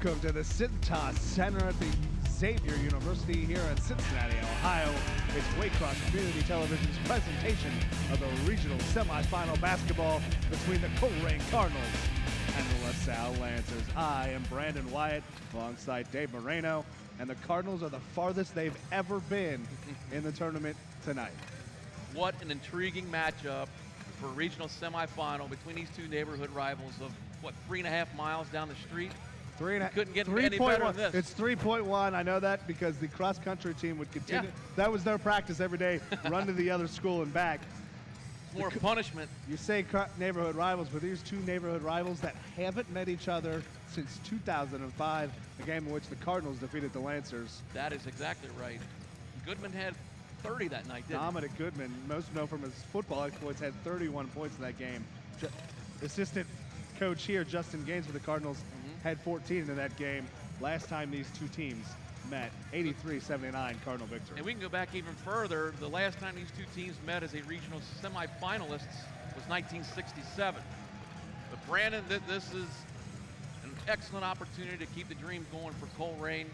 Welcome to the Cintas Center at the Xavier University here in Cincinnati, Ohio. It's Waycross Community Television's presentation of the regional semifinal basketball between the Colerain Cardinals and the LaSalle Lancers. I am Brandon Wyatt alongside Dave Moreno, and the Cardinals are the farthest they've ever been in the tournament tonight. What an intriguing matchup for a regional semifinal between these two neighborhood rivals of, what, 3.5 miles down the street? Couldn't get any better than this. It's 3.1. I know that because the cross-country team would continue. Yeah. That was their practice every day, run to the other school and back. It's more punishment. You say neighborhood rivals, but these two neighborhood rivals that haven't met each other since 2005, a game in which the Cardinals defeated the Lancers. That is exactly right. Goodman had 30 that night, didn't Dominic Goodman, most known from his football exploits, had 31 points in that game. Assistant coach here, Justin Gaines for the Cardinals, had 14 in that game. Last time these two teams met, 83-79 Cardinal victory. And we can go back even further. The last time these two teams met as a regional semifinalists was 1967. But Brandon, this is an excellent opportunity to keep the dream going for Colerain.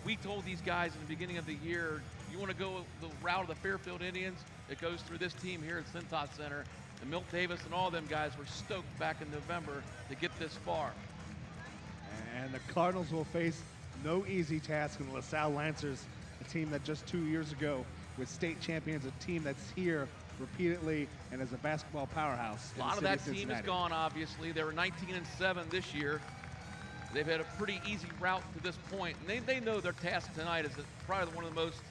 We told these guys in the beginning of the year, you want to go the route of the Fairfield Indians? It goes through this team here at Cintas Center. And Milt Davis and all them guys were stoked back in November to get this far. And the Cardinals will face no easy task in the LaSalle Lancers, a team that just 2 years ago was state champions, a team that's here repeatedly and is a basketball powerhouse. A lot of that team is gone, obviously. They were 19-7 this year. They've had a pretty easy route to this point, and they know their task tonight is probably one of the most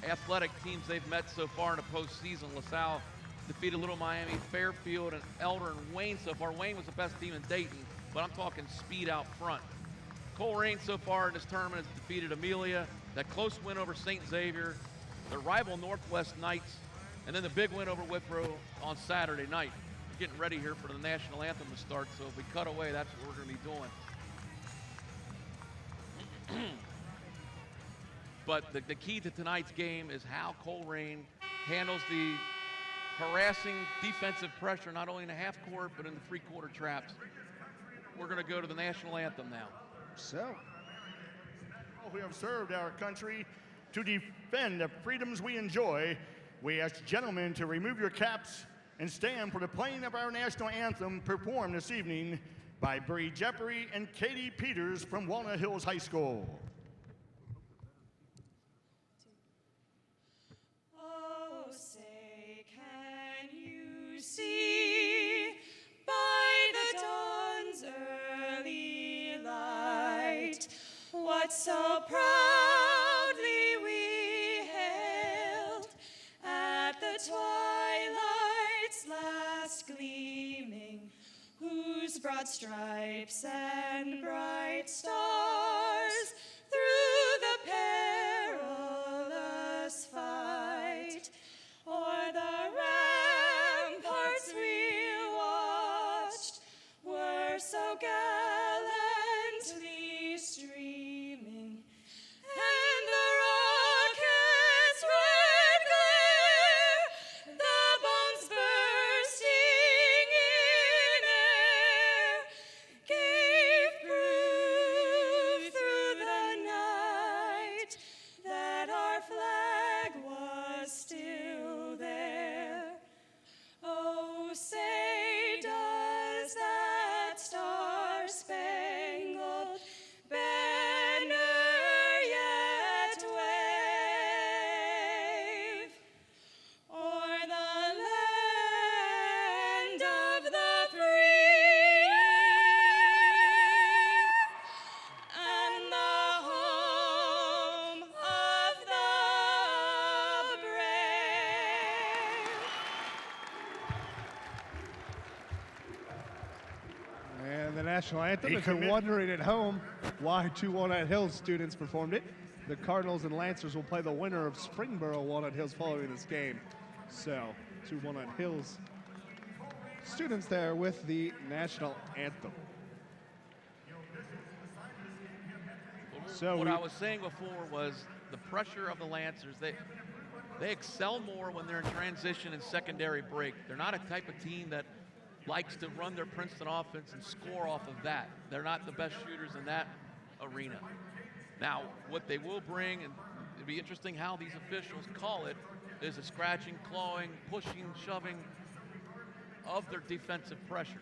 athletic teams they've met so far in the postseason. LaSalle defeated Little Miami, Fairfield, and Elder, and Wayne so far. Wayne was the best team in Dayton, but I'm talking speed out front. Colerain so far in this tournament has defeated Amelia, that close win over St. Xavier, their rival Northwest Knights, and then the big win over Withrow on Saturday night. We're getting ready here for the national anthem to start, so if we cut away, that's what we're going to be doing. But the key to tonight's game is how Colerain handles the harassing defensive pressure, not only in the half court, but in the three-quarter traps. We're going to go to the national anthem now. So, we have served our country to defend the freedoms we enjoy. We ask gentlemen to remove your caps and stand for the playing of our national anthem performed this evening by Bree Jeffrey and Katie Peters from Walnut Hills High School. Oh, say, can you see by the dawn's early light what so proudly we hailed at the twilight's last gleaming, whose broad stripes and bright stars through the perilous fight o'er the ramparts we watched were so gallantly streaming, and the rocket's red glare, the bombs bursting in air, gave proof through the night that our flag was still there. Oh, say, does that star-spangled banner yet wave o'er the land of the free and the home of the brave? and the national anthem, if you're wondering at home why two Walnut Hills students performed it, the Cardinals and Lancers will play the winner of Springboro Walnut Hills following this game. So, two Walnut Hills students there with the national anthem. So what I was saying before was the pressure of the Lancers. They excel more when they're in transition and secondary break. They're not a type of team that likes to run their Princeton offense and score off of that. They're not the best shooters in that arena. Now, what they will bring, and it'll be interesting how these officials call it, is a scratching, clawing, pushing, shoving of their defensive pressure.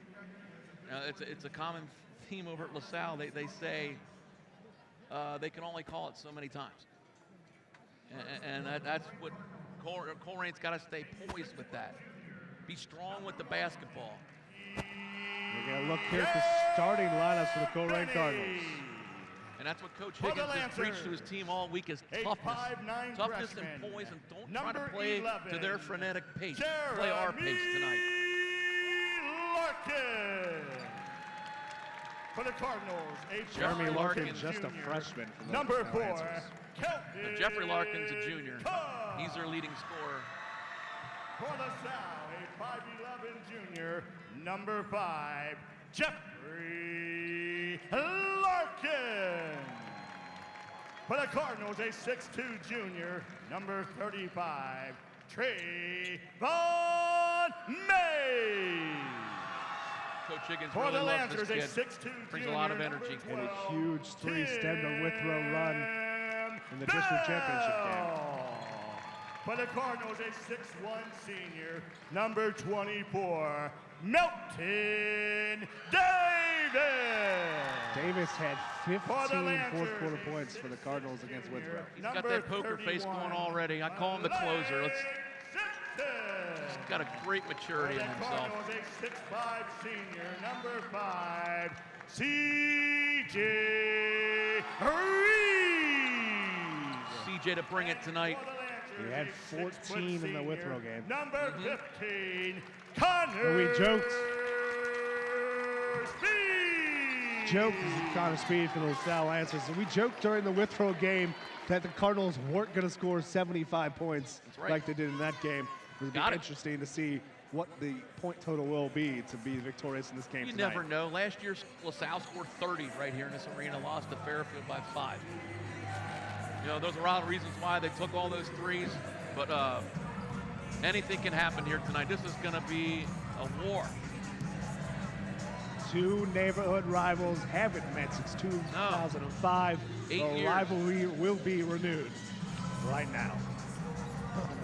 It's a common theme over at LaSalle. They say they can only call it so many times. And that's what Colerain's got to stay poised with that. Be strong with the basketball. We're going to look here at the starting lineups for the Colerain Cardinals. And that's what Coach Higgins has preached to his team all week is toughness. Toughness and poise, and don't try to play to their frenetic pace. Play our pace tonight. Larkin. For the Cardinals, Jeremy Larkin, Larkin just a freshman. From the number 4, Lancers. Kelvin Jeffrey Larkin's a junior. Cobb. He's their leading scorer. For LaSalle, a 5'11" junior, number 5, Jeffrey Larkin. For the Cardinals, a 6'2" junior, number 35, Trayvon May. Coach Higgins For really the loves Lancers, this a kid. 6'2" Brings junior, a lot of energy. And a huge three-stem to Withrow run in the district championship game. For the Cardinals, a 6'1" senior, number 24, Melton Davis. Davis had 15 Lancers, fourth quarter points for the Cardinals against Withrow. He's got that poker face going already. I call him the closer. He's got a great maturity in himself. Cardinals, a 6'5" senior, number 5, C.J. Reeves. CJ to bring it tonight. He had 14 in the Withrow game. Number 15, Connor. We joked. Speed. Joked Connor Speed for the LaSalle Lancers. And we joked during the Withrow game that the Cardinals weren't going to score 75 points like they did in that game. It would be interesting to see what the point total will be to be victorious in this game You tonight. never know. Last year, LaSalle scored 30 right here in this arena, lost to Fairfield by 5. You know, those are all the reasons why they took all those threes, but anything can happen here tonight. This is going to be a war. Two neighborhood rivals haven't met since 2005. 8 The years. rivalry will be renewed right now.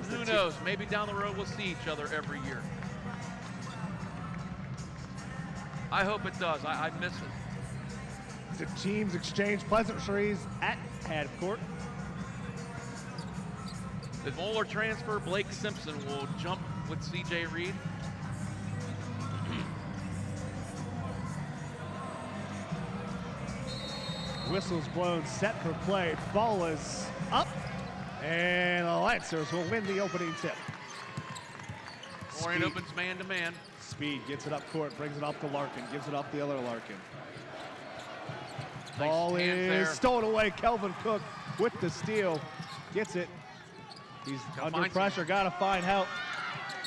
Who knows? Maybe down the road we'll see each other every year. I hope it does. I miss it. The teams exchange pleasantries at half court. If Moeller transfer, Blake Simpson will jump with C.J. Reed. Whistles blown, set for play. Ball is up, and the Lancers will win the opening tip. Colerain opens man-to-man. Speed gets it up court, brings it off to Larkin, gives it off the other Larkin. Ball is stolen away. Kelvin Cook with the steal, gets it. He's under pressure, gotta find help.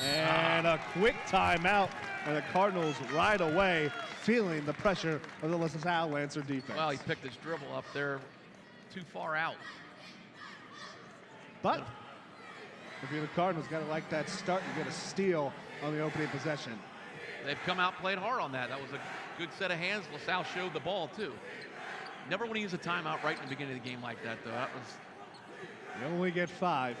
And a quick timeout, and the Cardinals right away feeling the pressure of the LaSalle Lancer defense. Well, he picked his dribble up there too far out. But if you're the Cardinals, got to like that start and get a steal on the opening possession. They've come out, played hard on that. That was a good set of hands. LaSalle showed the ball, too. Never want to use a timeout right in the beginning of the game like that, though. That was... You only get 5.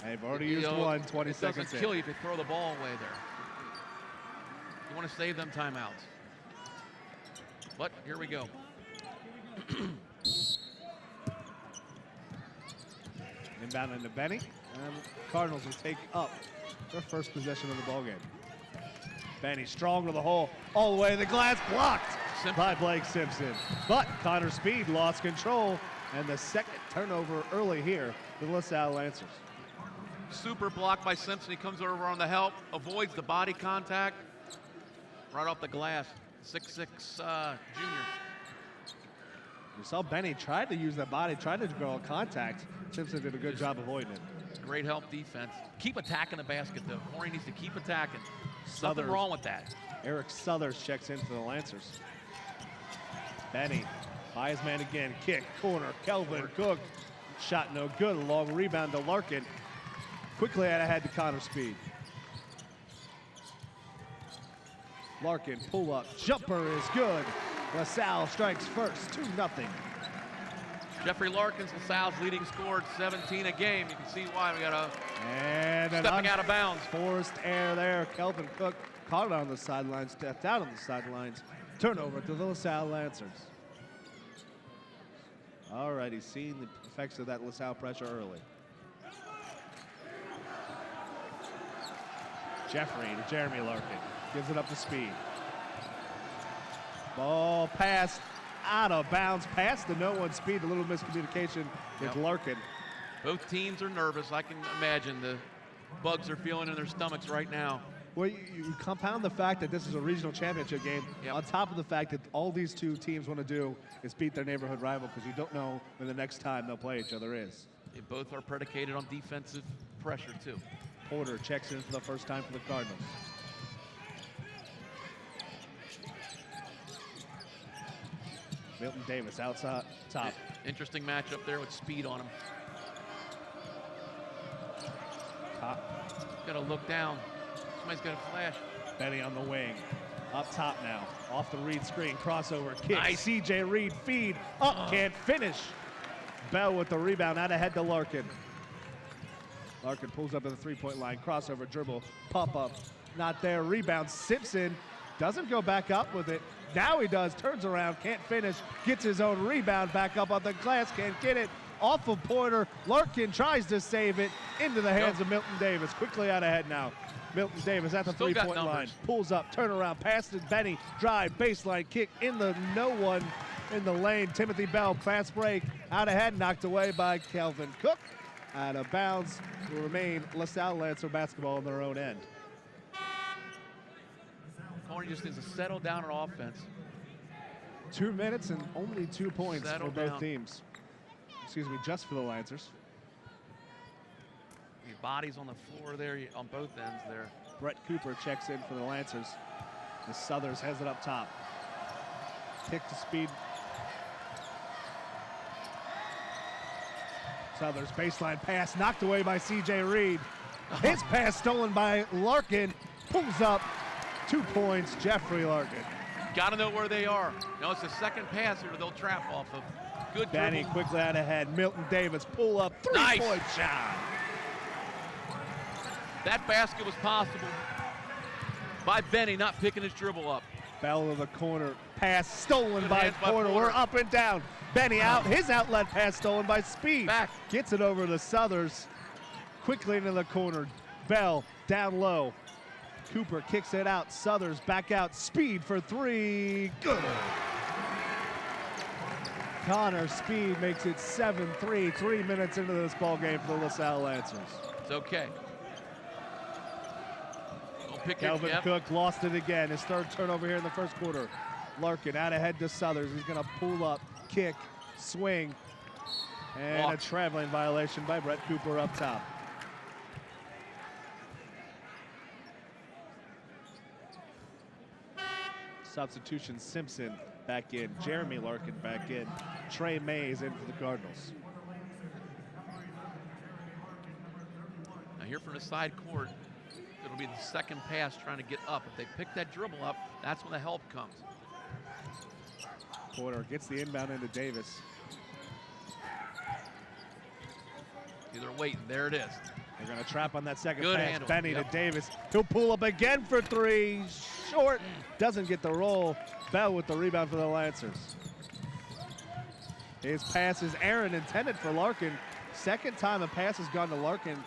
They've already used one, 20 seconds in. It doesn't kill you if you throw the ball away there. You want to save them timeouts. But here we go. Inbound into Benny, and Cardinals will take up their first possession of the ballgame. Benny strong to the hole, all the way to the glass, blocked by Blake Simpson. But Connor Speed lost control, and the second turnover early here for the LaSalle Lancers. Super block by Simpson. He comes over on the help, avoids the body contact, right off the glass. 6'6" junior. You saw Benny tried to use that body, tried to go on contact. Simpson did a good job avoiding it. Great help defense. Keep attacking the basket, though. Colerain needs to keep attacking. Nothing wrong with that. Eric Southers checks in for the Lancers. Benny by his man again. Kick, corner, Kelvin Cook. Shot no good. A long rebound to Larkin. Quickly out ahead to Connor Speed. Larkin, pull up, jumper is good. LaSalle strikes first, 2-0. Jeffrey Larkin's LaSalle's leading scorer at 17 a game. You can see why. We got a And stepping out of bounds. Forced error there. Kelvin Cook caught it on the sidelines, stepped out on the sidelines. Turnover to the LaSalle Lancers. All right, he's seen the effects of that LaSalle pressure early. Jeffrey to Jeremy Larkin. Gives it up to Speed. Ball passed out of bounds, past the no-one Speed. A little miscommunication with Larkin. Both teams are nervous. I can imagine the bugs are feeling in their stomachs right now. Well, you compound the fact that this is a regional championship game on top of the fact that all these two teams want to do is beat their neighborhood rival, because you don't know when the next time they'll play each other is. They both are predicated on defensive pressure, too. Porter checks in for the first time for the Cardinals. Milton Davis outside top. Interesting matchup there with Speed on him. Top. Got to look down. Somebody's got a flash. Benny on the wing. Up top now. Off the Reed screen. Crossover kick. Nice. CJ Reed feed. Up. Can't finish. Bell with the rebound. Out ahead to Larkin. Larkin pulls up at the three-point line. Crossover dribble. Pop up. Not there. Rebound. Simpson doesn't go back up with it. Now he does. Turns around. Can't finish. Gets his own rebound back up on the glass. Can't get it. Off of Porter. Larkin tries to save it into the hands of Milton Davis. Quickly out ahead now. Milton Davis at the three-point line. Pulls up, turn around, pass to Benny. Drive, baseline kick in the no one in the lane. Timothy Bell, fast break. Out ahead, knocked away by Kelvin Cook. Out of bounds will remain LaSalle Lancer basketball on their own end. Coney just needs to settle down on offense. 2 minutes and only 2 points Settle for both down. teams. Excuse me, just for the Lancers. The bodies on the floor there on both ends there. Brett Cooper checks in for the Lancers. The Southers has it up top. Kick to Speed. Southers baseline pass knocked away by CJ Reed. His pass stolen by Larkin. Pulls up 2 points, Jeffrey Larkin. Got to know where they are. No, it's the second pass here they'll trap off of. Good Benny dribble. quickly out ahead. Milton Davis pull up three-point shot. That basket was possible by Benny not picking his dribble up. Bell to the corner. Pass stolen Good by hands by Porter. Porter. We're up and down. Benny out. His outlet pass stolen by Speed. Back. Gets it over to Southers. Quickly into the corner. Bell down low. Cooper kicks it out. Southers back out. Speed for three. Good. Connor Speed makes it 7-3. 3 minutes into this ball game for the LaSalle Lancers. It's okay. Kelvin Cook lost it again. His third turnover here in the first quarter. Larkin out ahead to Southers. He's going to pull up, kick, swing, and a traveling violation by Brett Cooper up top. Substitution, Simpson back in. Jeremy Larkin back in. Trey Mays in for the Cardinals. Now here from the side court, it'll be the second pass trying to get up. If they pick that dribble up, that's when the help comes. Porter gets the inbound into Davis. They're waiting. There it is. They're going to trap on that second Good pass. handle. Benny to Davis. He'll pull up again for three. Short. Doesn't get the roll. Bell with the rebound for the Lancers. His pass is Aaron intended for Larkin. Second time a pass has gone to Larkin.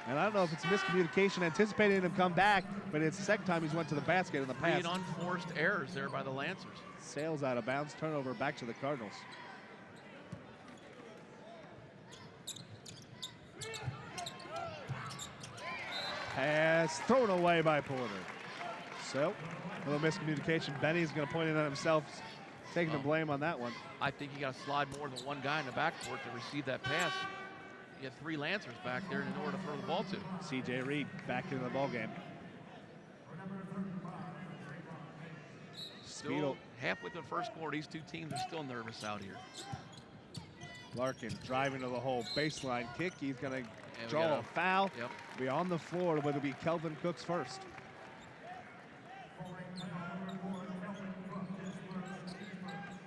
And I don't know if it's miscommunication, anticipating him come back, but it's the second time he's went to the basket in the pass. 3 unforced errors there by the Lancers. Sails out of bounds, turnover back to the Cardinals. Pass thrown away by Porter. So, a little miscommunication. Benny's going to point it at himself, taking the blame on that one. I think you got to slide more than one guy in the backcourt to receive that pass. You have 3 Lancers back there in order to throw the ball to. CJ Reed back into the ball game. Still halfway through the first quarter, these two teams are still nervous out here. Larkin driving to the hole, baseline kick. He's going to draw a foul. Yep. Be on the floor, but it'll be Kelvin Cook's first.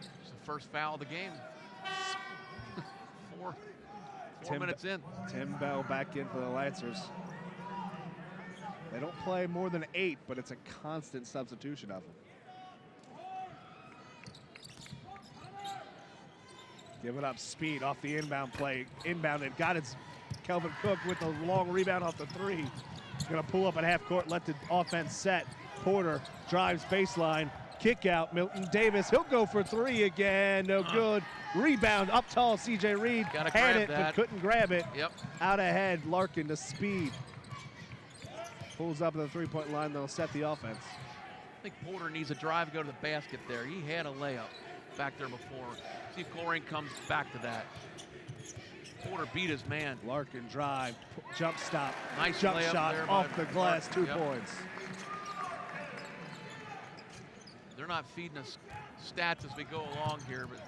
It's the first foul of the game. Four minutes in. Tim Bell back in for the Lancers. They don't play more than 8, but it's a constant substitution of them. Give it up, speed off the inbound play. Inbounded, got it. Kelvin Cook with a long rebound off the 3. Gonna pull up at half court, let the offense set. Porter drives baseline, kick out, Milton Davis. He'll go for 3 again, no good. Rebound up tall, CJ Reed had it, but couldn't grab it. Yep. Out ahead, Larkin to speed. Pulls up at the 3-point line, they'll set the offense. I think Porter needs a drive to go to the basket there. He had a layup back there before. See if Colerain comes back to that. Porter beat his man. Larkin drive, jump stop, Nice jump layup shot there off by the glass, Larkin. 2 points. They're not feeding us stats as we go along here, but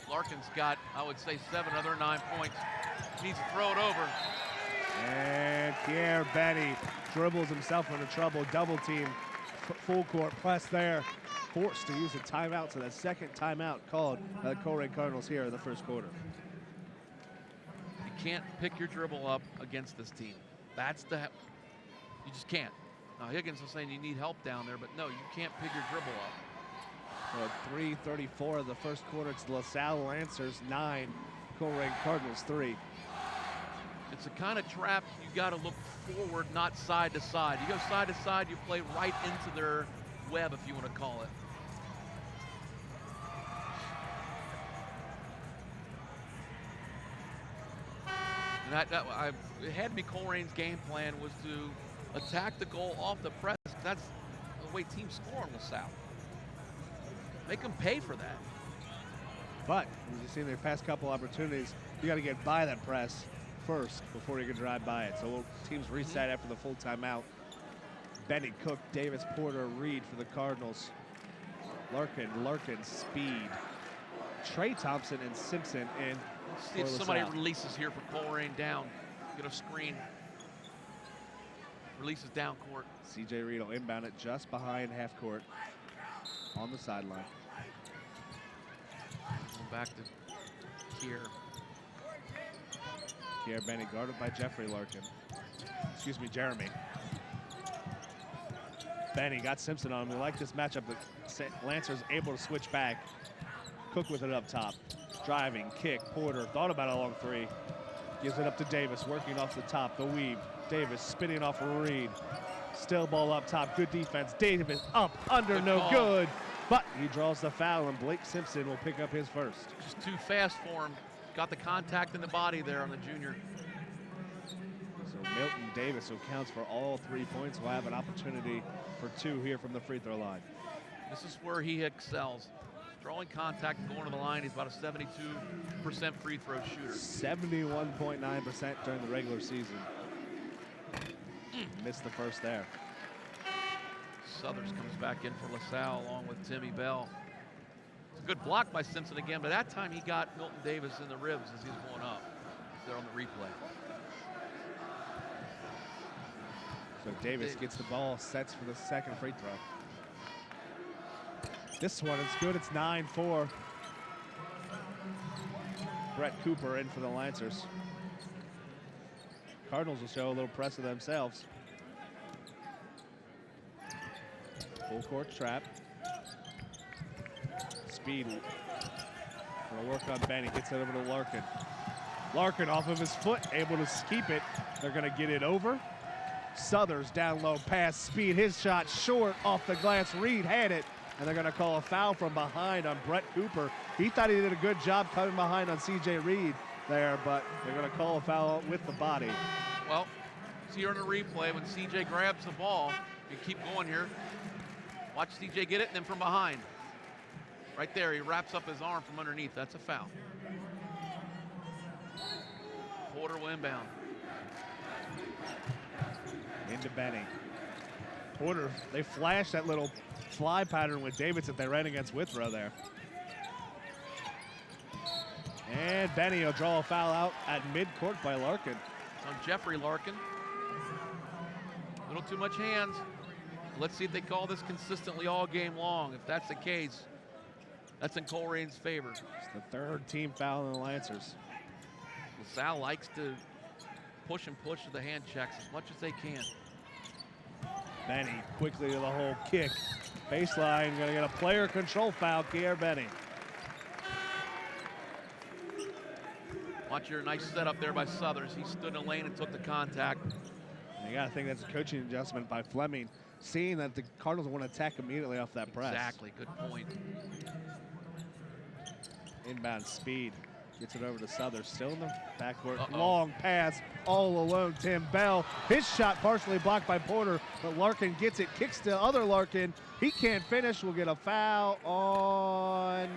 Larkin's got, I would say, 7 other 9 points. Needs to throw it over. And Pierre Benny dribbles himself into trouble, double team, full court press there. Forced to use a timeout, so the second timeout called by the Colerain Cardinals here in the first quarter. You can't pick your dribble up against this team. You just can't. Now Higgins was saying you need help down there, but no, you can't pick your dribble up. So 3:34 of the first quarter. It's LaSalle Lancers 9, Colerain Cardinals 3. It's the kind of trap you got to look forward, not side to side. You go side to side, you play right into their web, if you want to call it. And it had to be Colerain's game plan was to attack the goal off the press. That's the way teams score on LaSalle. Make them pay for that. But as you've seen their past couple opportunities, you got to get by that press first before you can drive by it. So teams reset after the full timeout. Benny, Cook, Davis, Porter, Reed for the Cardinals. Larkin, speed. Trey Thompson and Simpson in. Let's see if somebody releases here for Colerain down. Get a screen. Releases down court. CJ Reed will inbound it just behind half court on the sideline. Back to Kier. Kier Benny guarded by Jeffrey Larkin. Excuse me, Jeremy. Benny got Simpson on him. We like this matchup. The Lancers able to switch back. Cook with it up top. Driving, kick, Porter thought about a long 3. Gives it up to Davis, working off the top, the weave. Davis spinning off of Reed. Still ball up top, good defense. Davis up, under, Good no call. good. But he draws the foul, and Blake Simpson will pick up his first. Just too fast for him. Got the contact in the body there on the junior. So Milton Davis, who counts for all 3 points, will have an opportunity for 2 here from the free throw line. This is where he excels. Drawing contact and going to the line. He's about a 72% free throw shooter. 71.9% during the regular season. Missed the first there. Southers comes back in for LaSalle along with Timmy Bell. It's a good block by Simpson again, but that time he got Milton Davis in the ribs as he was going up there on the replay. So Davis gets the ball, sets for the second free throw. This one is good, it's 9-4. Brett Cooper in for the Lancers. Cardinals will show a little press of themselves. Full court trap. Speed. Gonna work on Benny, gets it over to Larkin. Larkin off of his foot, able to keep it. They're gonna get it over. Southers down low pass, speed, his shot short off the glass. Reed had it, and they're gonna call a foul from behind on Brett Cooper. He thought he did a good job coming behind on CJ Reed there, but they're gonna call a foul with the body. Well, see here in the replay, when CJ grabs the ball, you keep going here. Watch CJ get it, and then from behind. Right there, he wraps up his arm from underneath. That's a foul. Porter will inbound. Into Benny. Porter, they flashed that little fly pattern with Davis that they ran against Withrow there. And Benny will draw a foul out at midcourt by Larkin. On Jeffrey Larkin. A little too much hands. Let's see if they call this consistently all game long. If that's the case, that's in Colerain's favor. It's the third team foul in the Lancers. LaSalle likes to push and push to the hand checks as much as they can. Benny quickly to the hole, kick. Baseline, gonna get a player control foul, Kier Benny. Watch your nice setup there by Southers. He stood in the lane and took the contact. You gotta think that's a coaching adjustment by Fleming, seeing that the Cardinals want to attack immediately off that press. Exactly, good point. Inbound speed. Gets it over to Southers, still in the backcourt. Long pass, all alone, Tim Bell. His shot partially blocked by Porter, but Larkin gets it, kicks to other Larkin. He can't finish, we'll get a foul on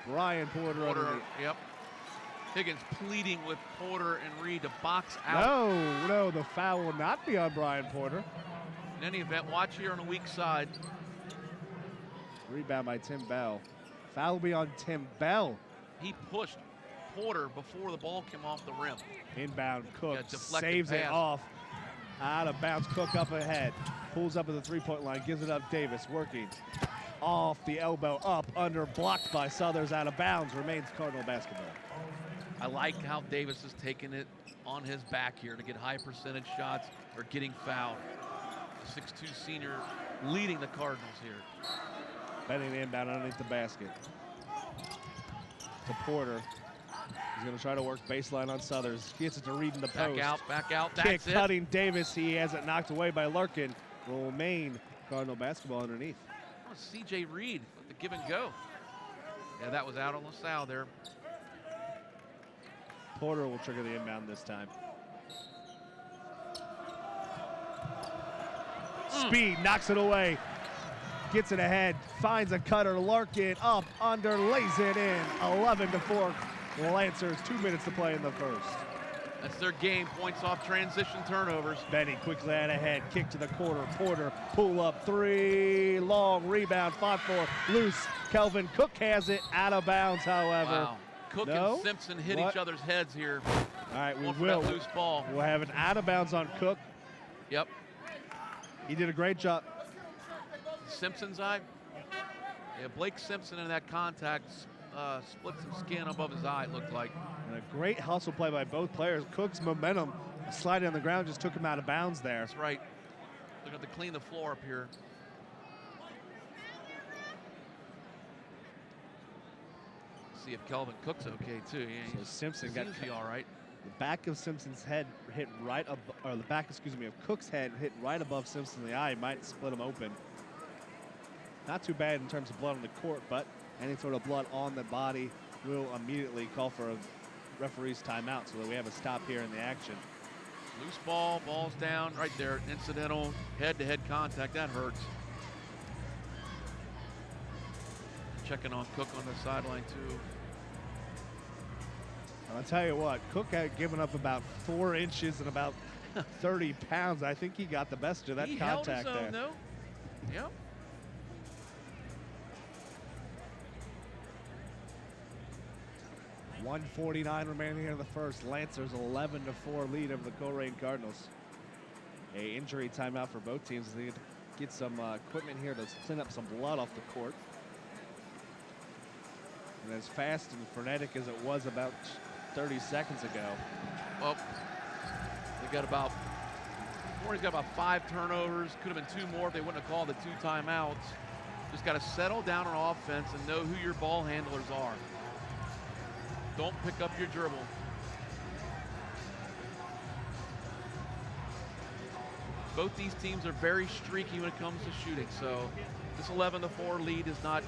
Brian Porter. Underneath. Yep. Higgins pleading with Porter and Reed to box out. No, the foul will not be on Brian Porter. In any event, watch here on the weak side. Rebound by Tim Bell. Foul will be on Tim Bell. He pushed Porter before the ball came off the rim. Inbound, Cook deflected saves it pass. off. Out of bounds, Cook up ahead. Pulls up at the three-point line, gives it up Davis, working. Off the elbow, up, under, blocked by Southers, out of bounds. Remains Cardinal basketball. I like how Davis is taking it on his back here to get high percentage shots or getting fouled. The 6'2" senior leading the Cardinals here. Benning inbound underneath the basket. To Porter. He's going to try to work baseline on Southers. Gets it to Reed in the post. Back out. Kick That's it. cutting Davis. He has it knocked away by Larkin. Will remain Cardinal basketball underneath. Oh, C.J. Reed with the give and go. Yeah, that was out on LaSalle there. Porter will trigger the inbound this time. Speed knocks it away. Gets it ahead. Finds a cutter. Larkin up, under, lays it in. 11-4. Lancers, 2 minutes to play in the first. That's their game. Points off transition turnovers. Benny quickly out ahead. Kick to the corner. Porter, pull up three. Long rebound. 5-4. Loose. Kelvin Cook has it. Out of bounds, however. Wow. Cook No? and Simpson hit each other's heads here. All right, we Going for will. that loose ball. We'll have an out of bounds on Cook. Yep. He did a great job. Simpson's eye. Yeah, Blake Simpson in that contact split some skin above his eye, it looked like. And a great hustle play by both players. Cook's momentum, sliding on the ground, just took him out of bounds there. That's right. They're going to clean the floor up here. See if Kelvin Cook's okay too. Yeah, So Simpson seems to be all right. The back of Simpson's head hit right up, or the back, excuse me, of Cook's head hit right above Simpson in the eye. Might split him open. Not too bad in terms of blood on the court, but any sort of blood on the body will immediately call for a referee's timeout so that we have a stop here in the action. Loose ball, ball's down, right there. Incidental head-to-head contact, that hurts. Checking on Cook on the sideline too. And I'll tell you what, Cook had given up about 4 inches and about 30 pounds. I think he got the best of that he contact held his own, there. though. Yep. .149 remaining here in the first. Lancers 11-4 lead over the Colerain Cardinals. A injury timeout for both teams as they get some equipment here to clean up some blood off the court. And as fast and frenetic as it was about 30 seconds ago. Well, they got about, Corey's got about 5 turnovers. Could have been 2 more if they wouldn't have called the 2 timeouts. Just got to settle down on offense and know who your ball handlers are. Don't pick up your dribble. Both these teams are very streaky when it comes to shooting, so this 11-4 lead is not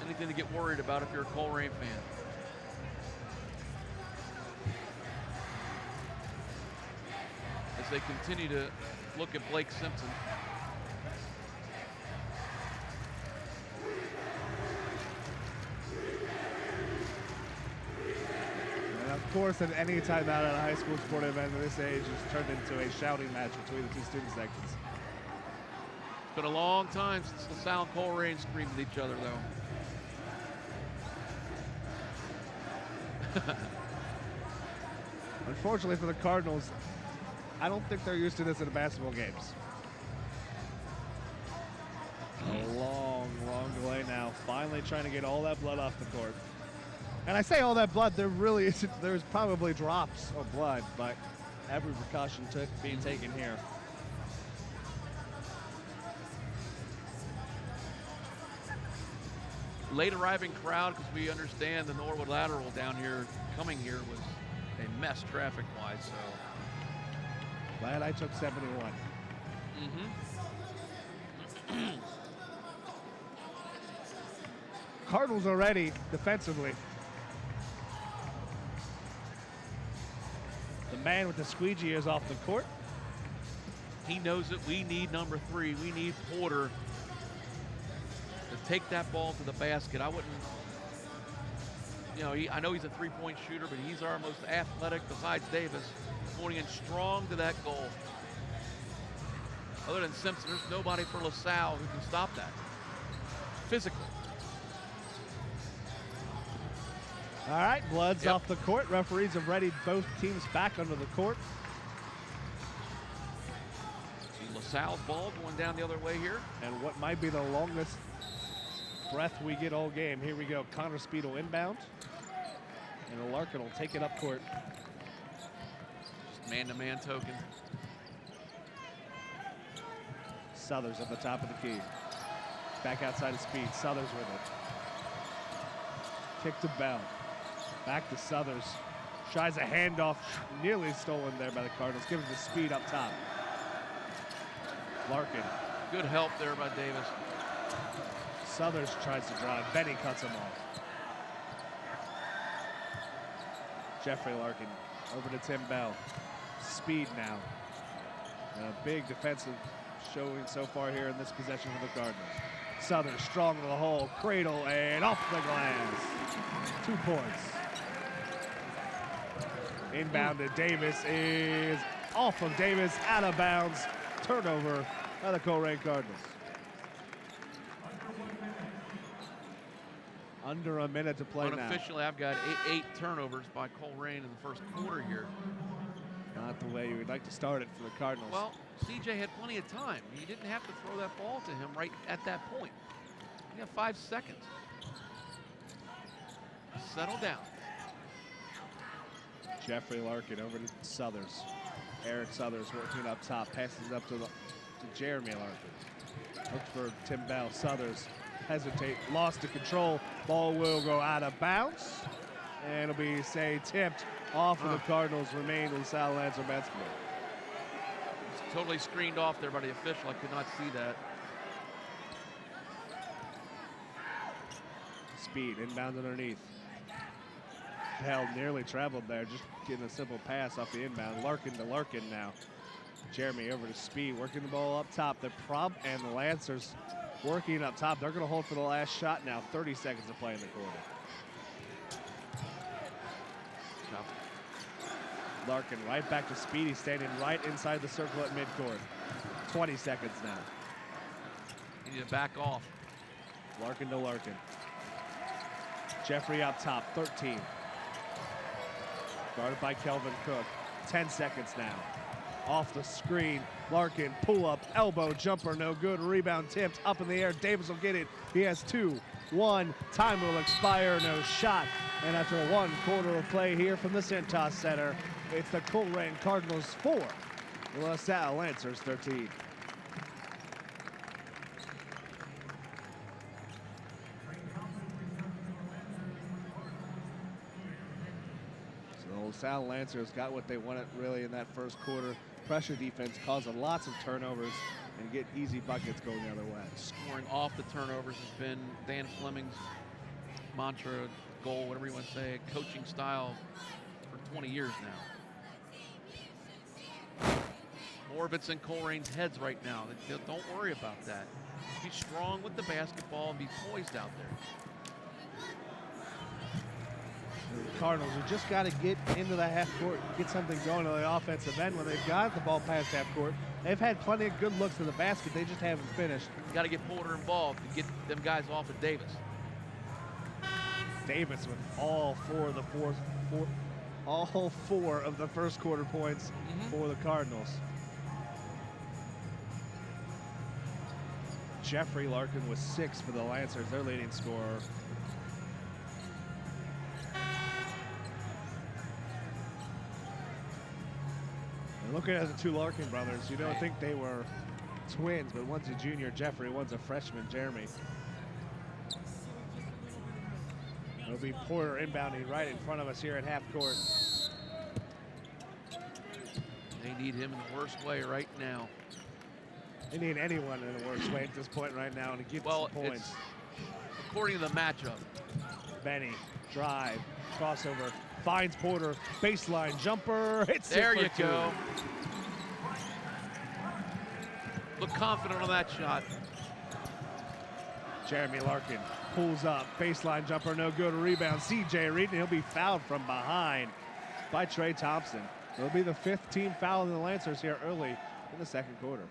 anything to get worried about if you're a Colerain fan. As they continue to look at Blake Simpson. And of course, at any timeout at a high school sporting event of this age is turned into a shouting match between the 2 student sections. It's been a long time since LaSalle and Colerain screamed at each other, though. Unfortunately for the Cardinals, I don't think they're used to this in basketball games. A long, long delay now. Finally trying to get all that blood off the court. And I say all that blood, there's probably drops of blood, but every precaution being taken here. Late arriving crowd, because we understand the Norwood Lateral down here, coming here was a mess traffic-wise, so. Glad I took 71. Cardinals are ready defensively. The man with the squeegee is off the court. He knows that we need number 3. We need Porter to take that ball to the basket. I wouldn't, you know, I know he's a three-point shooter, but he's our most athletic besides Davis, going in strong to that goal. Other than Simpson, there's nobody for LaSalle who can stop that. Physical. All right, Blood's off the court. Referees have readied both teams back under the court. See LaSalle's ball going down the other way here. And what might be the longest breath we get all game. Here we go. Connor Speed will inbound. And Larkin will take it up court. Just man-to-man token. Southers at the top of the key. Back outside of Speed. Southers with it. Kick to Bell. Back to Southers. Tries a handoff. Nearly stolen there by the Cardinals. Gives it to Speed up top. Larkin. Good help there by Davis. Southers tries to drive. Benny cuts him off. Jeffrey Larkin over to Tim Bell. Speed now. And a big defensive showing so far here in this possession for the Cardinals. Southern strong to the hole, cradle, and off the glass. 2 points. Inbound to Davis is off of Davis, out of bounds. Turnover by the Colerain Cardinals. Under a minute to play now. Unofficially, I've got eight turnovers by Colerain in the first quarter here. Not the way you would like to start it for the Cardinals. Well, CJ had plenty of time. He didn't have to throw that ball to him right at that point. You have 5 seconds. Settle down. Jeffrey Larkin over to Southers. Eric Southers working up top, passes up to Jeremy Larkin. Looks for Tim Bell. Southers hesitate, lost to control. Ball will go out of bounds. And it'll be, tipped off of the Cardinals. Remain LaSalle Lancer basketball. It's totally screened off there by the official. I could not see that. Speed, inbound underneath. Bell nearly traveled there, just getting a simple pass off the inbound. Larkin to Larkin now. Jeremy over to Speed, working the ball up top. And the Lancers working up top. They're going to hold for the last shot now. 30 seconds to play in the quarter. Larkin right back to Speed. He's standing right inside the circle at midcourt. 20 seconds now. You need to back off. Larkin to Larkin. Jeffrey up top, 13. Guarded by Kelvin Cook. 10 seconds now. Off the screen, Larkin, pull up, elbow jumper, no good. Rebound tipped, up in the air. Davis will get it. He has 2, 1. Time will expire, no shot. And after 1 quarter of play here from the Cintas Center, it's the Colerain Cardinals 4, LaSalle Lancers 13. So the LaSalle Lancers got what they wanted really in that first quarter. Pressure defense causing lots of turnovers and get easy buckets going the other way. Scoring off the turnovers has been Dan Fleming's mantra, goal, whatever you want to say, coaching style for 20 years now. More of it's in Colerain's heads right now. Don't worry about that. Be strong with the basketball and be poised out there. The Cardinals have just got to get into the half court, get something going on the offensive end. When they've got the ball past half court, they've had plenty of good looks to the basket. They just haven't finished. You got to get Porter involved to get them guys off of Davis. Davis with all four of the first quarter points for the Cardinals. Jeffrey Larkin with 6 for the Lancers, their leading scorer. Looking at the two Larkin brothers, you don't think they were twins, but one's a junior, Jeffrey, one's a freshman, Jeremy. It'll be Porter inbounding right in front of us here at half court. They need him in the worst way right now. They need anyone in the worst way at this point right now to get some points. According to the matchup. Benny, drive, crossover, finds Porter, baseline jumper, hits it There for you two. go. Look confident on that shot. Jeremy Larkin pulls up, baseline jumper, no good, rebound. C.J. Reed, and he'll be fouled from behind by Trey Thompson. It'll be the 5th team foul in the Lancers here early in the second quarter.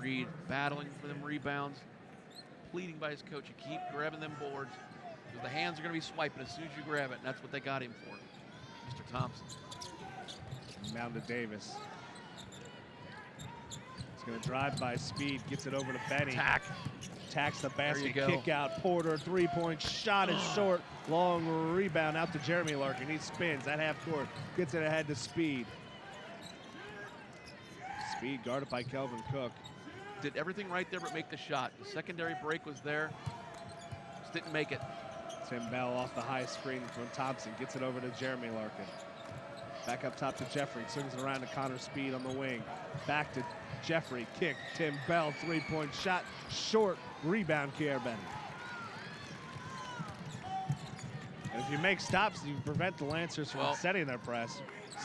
Reed battling for them rebounds, pleading by his coach, you keep grabbing them boards, because the hands are going to be swiping as soon as you grab it, and that's what they got him for, Mr. Thompson. Down to Davis. He's going to drive by speed, gets it over to Benny. Attacks the basket, kick out. Porter, three-point shot is short. Long rebound out to Jeremy Larkin. He spins at half court, gets it ahead to Speed. Speed guarded by Kelvin Cook. Did everything right there but make the shot. The secondary break was there, just didn't make it. Tim Bell off the high screen from Thompson, gets it over to Jeremy Larkin. Back up top to Jeffrey, swings it around to Connor Speed on the wing. Back to Jeffrey, kick, Tim Bell, three-point shot, short, rebound, Kier Benny. And if you make stops, you prevent the Lancers from setting their press.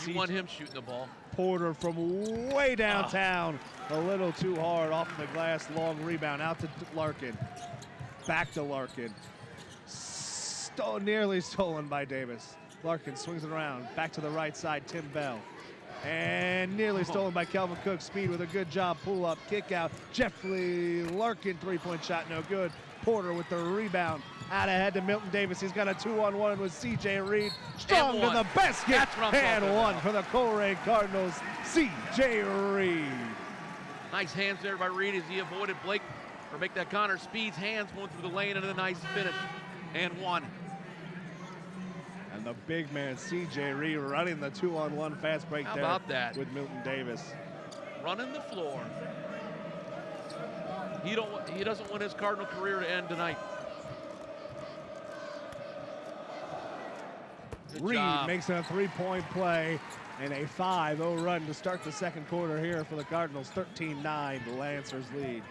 You want him shooting the ball. Porter from way downtown, a little too hard off the glass, long rebound, out to Larkin. Back to Larkin. Nearly stolen by Davis. Larkin swings it around, back to the right side, Tim Bell. And nearly stolen by Kelvin Cook. Speed with a good job, pull up, kick out. Jeffrey Larkin, three-point shot, no good. Porter with the rebound, out ahead to Milton Davis. He's got a 2-on-1 with C.J. Reed. Strong to the basket, and one for the Colerain Cardinals, C.J. Reed. Nice hands there by Reed as he avoided Blake, or make that Connor Speed's hands going through the lane, and a nice finish, and one. And the big man, C.J. Reed, running the 2-on-1 fast break. How there about that? With Milton Davis. Running the floor. He doesn't want his Cardinal career to end tonight. Good Reed job. makes a three-point play and a 5-0 run to start the second quarter here for the Cardinals. 13-9, the Lancers lead.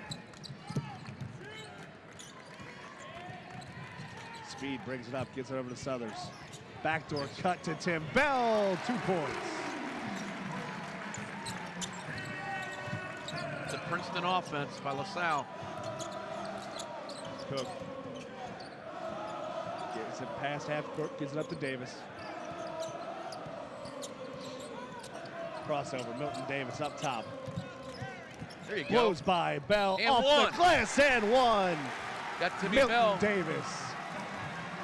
Speed brings it up, gets it over to Southers. Backdoor cut to Tim Bell, 2 points. The Princeton offense by LaSalle. Cook gets it past half court, gives it up to Davis. Crossover, Milton Davis up top. There you go. Blows by Bell, And off one. the glass, and one. Got to be Milton Bell. Davis.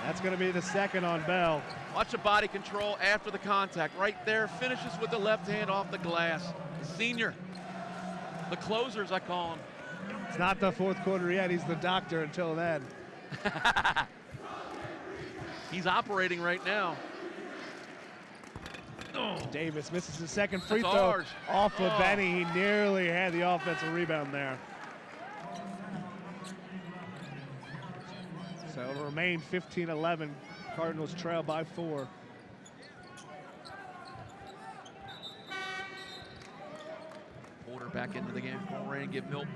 That's going to be the second on Bell. Watch the body control after the contact. Right there, finishes with the left hand off the glass. The senior. The closers, I call him. It's not the fourth quarter yet. He's the doctor until then. He's operating right now. Oh. Davis misses his second free That's throw ours. off of Benny. He nearly had the offensive rebound there. So it'll remain 15-11. Cardinals trail by 4. Porter back into the game. Colerain give Milton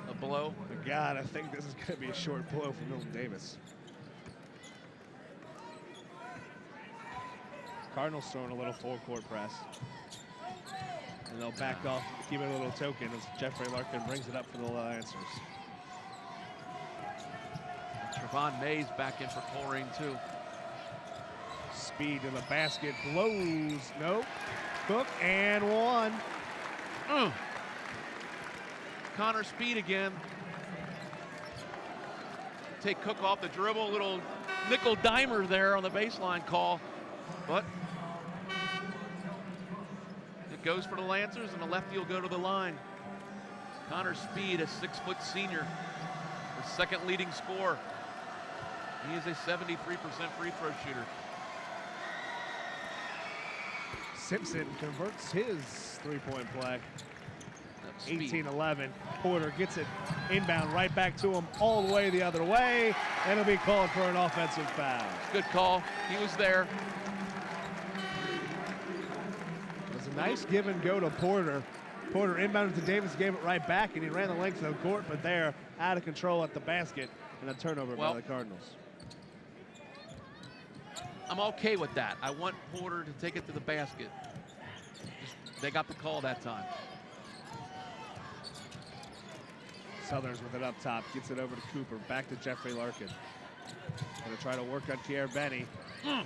a blow. But God, I think this is going to be a short blow for Milton Davis. Cardinals throwing a little full court press. And they'll back off, keep it a little token as Jeffrey Larkin brings it up for the Lancers. Trevon Mays back in for Colerain too. Speed to the basket, blows, nope. Cook, and one. Connor Speed again. Take Cook off the dribble, little nickel dimer there on the baseline call. But it goes for the Lancers, and the lefty will go to the line. Connor Speed, a 6-foot senior, the second leading scorer. He is a 73% free throw shooter. Simpson converts his three-point play. Speed. 18-11. Porter gets it inbound right back to him all the way the other way, and it'll be called for an offensive foul. Good call. He was there. It was a nice give and go to Porter. Porter inbounded to Davis, gave it right back, and he ran the length of the court, but there, out of control at the basket, and a turnover by the Cardinals. I'm okay with that. I want Porter to take it to the basket. They got the call that time. Southers with it up top, gets it over to Cooper, back to Jeffrey Larkin. Gonna try to work on Kier Benny.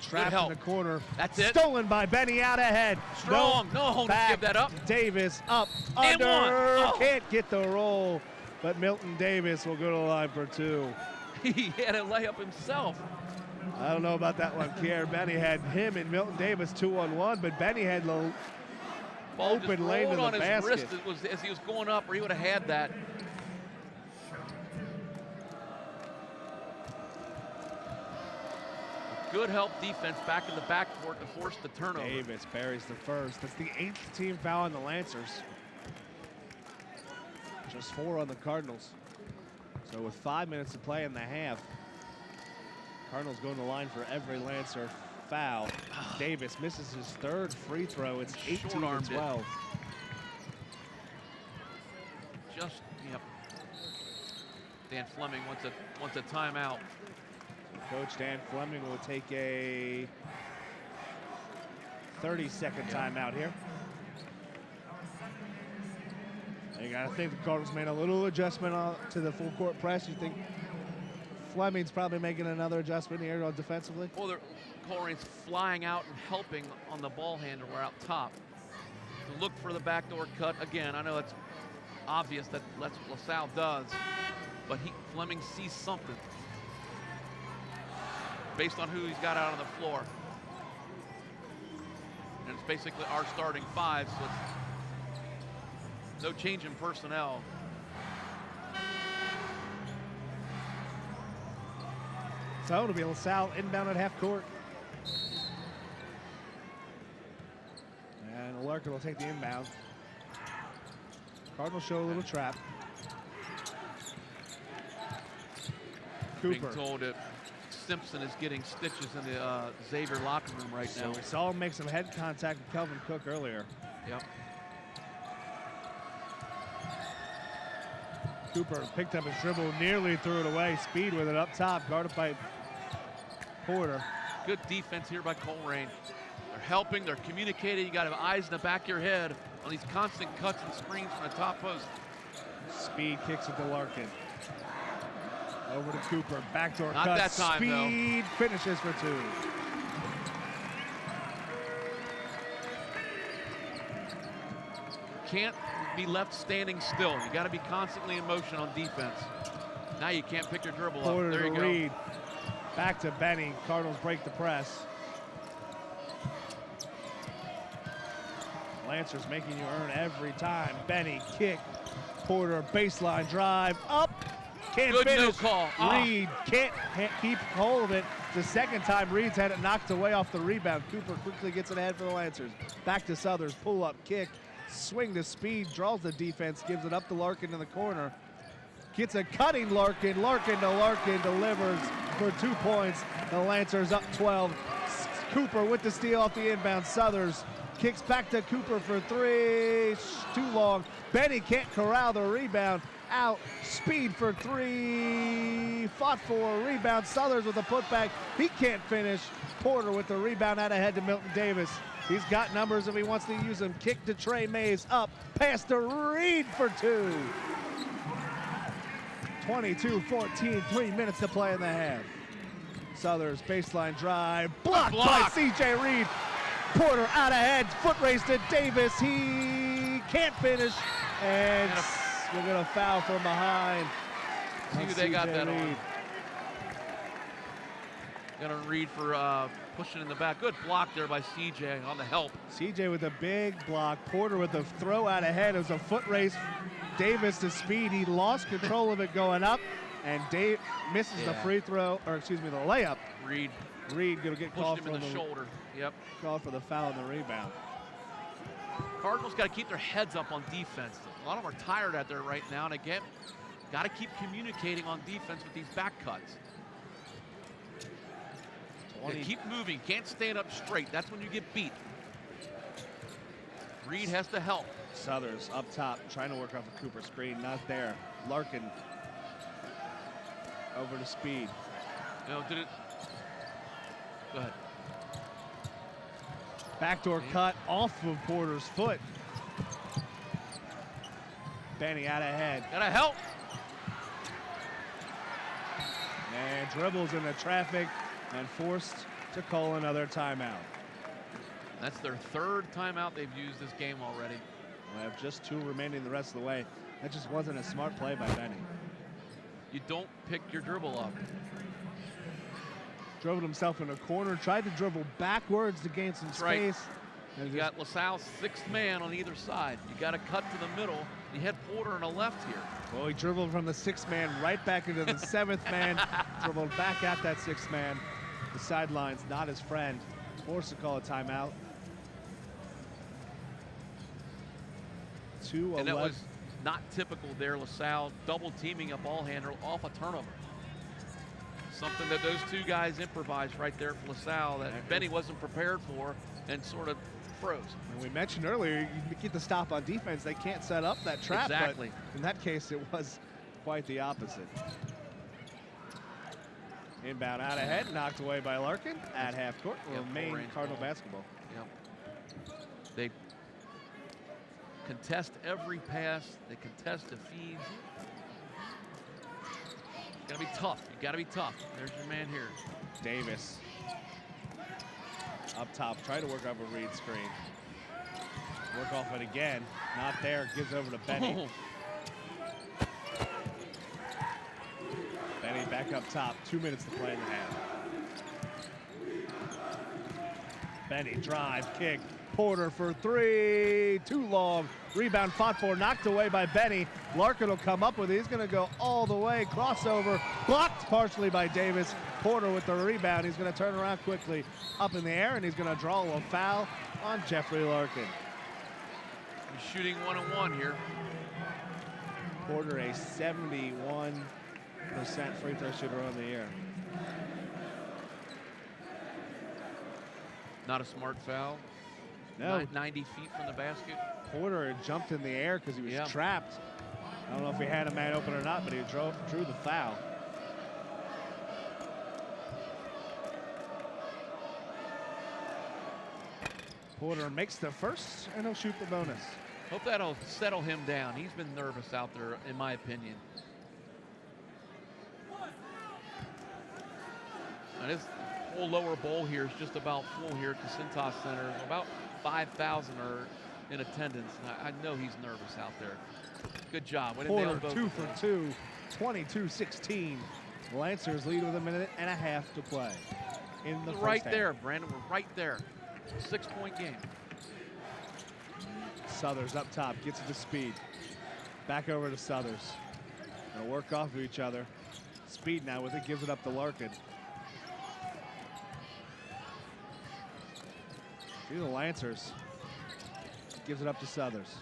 Trapped in the corner. That's it. Stolen by Benny out ahead. Strong. No, don't give that up. Davis up, And under. one. Oh. Can't get the roll, but Milton Davis will go to the line for two. He had a layup himself. I don't know about that one. Kier Benny had him and Milton Davis 2-on-1, but Benny had the Ball open just lane to rolled the on his basket. wrist as he was going up, or he would have had that. Good help defense back in the backcourt to force the turnover. Davis buries the first. That's the 8th team foul on the Lancers. Just 4 on the Cardinals. So with 5 minutes to play in the half, Cardinals going to the line for every Lancer foul. Davis misses his 3rd free throw. It's 18-12. Just, yep. Dan Fleming wants a timeout. Coach Dan Fleming will take a 30-second timeout here. You got to think the Cardinals made a little adjustment to the full court press. You think Fleming's probably making another adjustment here defensively? Well, Colerain's flying out and helping on the ball handler out top. To look for the backdoor cut. Again, I know it's obvious that's what LaSalle does, but Fleming sees something based on who he's got out on the floor. And it's basically our starting 5, so it's no change in personnel. So it'll be LaSalle inbound at half court. And Larkin will take the inbound. Cardinals show a little trap. Cooper. Being told that Simpson is getting stitches in the Xavier locker room right now. So we saw him make some head contact with Kelvin Cook earlier. Yep. Cooper picked up his dribble, nearly threw it away. Speed with it up top, guarded by Porter. Good defense here by Colerain. They're helping, they're communicating. You got to have eyes in the back of your head on these constant cuts and screens from the top post. Speed kicks it to Larkin. Over to Cooper, backdoor Not cut. that time, Speed finishes for 2. Can't be left standing still. You got to be constantly in motion on defense. Now you can't pick your dribble Porter up. There you to go. Reed. Back to Benny. Cardinals break the press. Lancers making you earn every time. Benny, kick. Porter, baseline drive. Up. Can't Good finish. no call. Reed can't keep hold of it. The second time Reed's had it knocked away off the rebound. Cooper quickly gets it ahead for the Lancers. Back to Southers. Pull up, kick. Swing to Speed. Draws the defense. Gives it up to Larkin in the corner. Gets a cutting Larkin. Larkin to Larkin. Delivers for 2 points. The Lancers up 12. Cooper with the steal off the inbound. Southers kicks back to Cooper for 3. Too long. Benny can't corral the rebound. Out. Speed for 3. Fought for a rebound. Southers with a putback. He can't finish. Porter with the rebound out ahead to Milton Davis. He's got numbers if he wants to use them. Kick to Trey Mays. Up. Pass to Reed for 2. 22-14. 3 minutes to play in the half. Southers baseline drive. Blocked by C.J. Reed. Porter out ahead. Foot race to Davis. He can't finish. And we're going to foul from behind. See who they got that on. Got on Reed for pushing in the back. Good block there by CJ on the help. CJ with a big block. Porter with a throw out ahead. It was a foot race. Davis to Speed. He lost control of it going up. And Dave misses the free throw, or excuse me, the layup. Reed going to get called pushed for him in the shoulder. Yep. Called for the foul and the rebound. Cardinals got to keep their heads up on defense. A lot of them are tired out there right now, and again, got to keep communicating on defense with these back cuts. Keep moving, can't stand up straight. That's when you get beat. Reed has to help. Southers up top, trying to work off a Cooper screen, not there. Larkin over to Speed. No, did it? Go ahead. Backdoor cut off of Porter's foot. Benny out ahead. Gotta help. And dribbles into traffic and forced to call another timeout. That's their third timeout they've used this game already. We have just 2 remaining the rest of the way. That just wasn't a smart play by Benny. You don't pick your dribble up. Dribbled himself in a corner, tried to dribble backwards to gain some space. Right. You got LaSalle's 6th man on either side. You got to cut to the middle. You had Porter on the left here. Well, he dribbled from the 6th man right back into the 7th man. Dribbled back at that 6th man. The sideline's not his friend. Forced to call a timeout. 2-11. And that was not typical there. LaSalle double teaming a ball handler off a turnover. Something that those 2 guys improvised right there for LaSalle that Benny wasn't prepared for and sort of froze. And we mentioned earlier, you get the stop on defense, they can't set up that trap. Exactly. But in that case, it was quite the opposite. Inbound out ahead, knocked away by Larkin at half court. Remain Cardinal basketball. Yep. They contest every pass. They contest the feeds. It's gotta be tough. You gotta be tough. There's your man here. Davis up top, try to work off a Reed screen. Work off it again. Not there. Gives over to Benny. Oh. Benny back up top. 2 minutes to play in the half. Benny drive, kick. Porter for 3. Too long. Rebound fought for, knocked away by Benny. Larkin will come up with it. He's going to go all the way. Crossover blocked partially by Davis. Porter with the rebound. He's going to turn around quickly up in the air, and he's going to draw a foul on Jeffrey Larkin. He's shooting 1-on-1 here. Porter a 71% free throw shooter on the year. Not a smart foul. No. 90 feet from the basket. Porter had jumped in the air because he was trapped. I don't know if he had a man open or not, but he drew the foul. Porter makes the first, and he'll shoot the bonus. Hope that'll settle him down. He's been nervous out there, in my opinion. And his whole lower bowl here is just about full here at the Cintas Center. About 5,000 are in attendance, and I know he's nervous out there. Good job. Porter 2 for 2, 22-16. Lancers lead with 1.5 minutes to play in the first right half. there, Brandon. We're right there. 6-point game. Southers up top, gets it to Speed. Back over to Southers. Gonna work off of each other. Speed now with it, gives it up to Larkin. See the Lancers. Gives it up to Southers.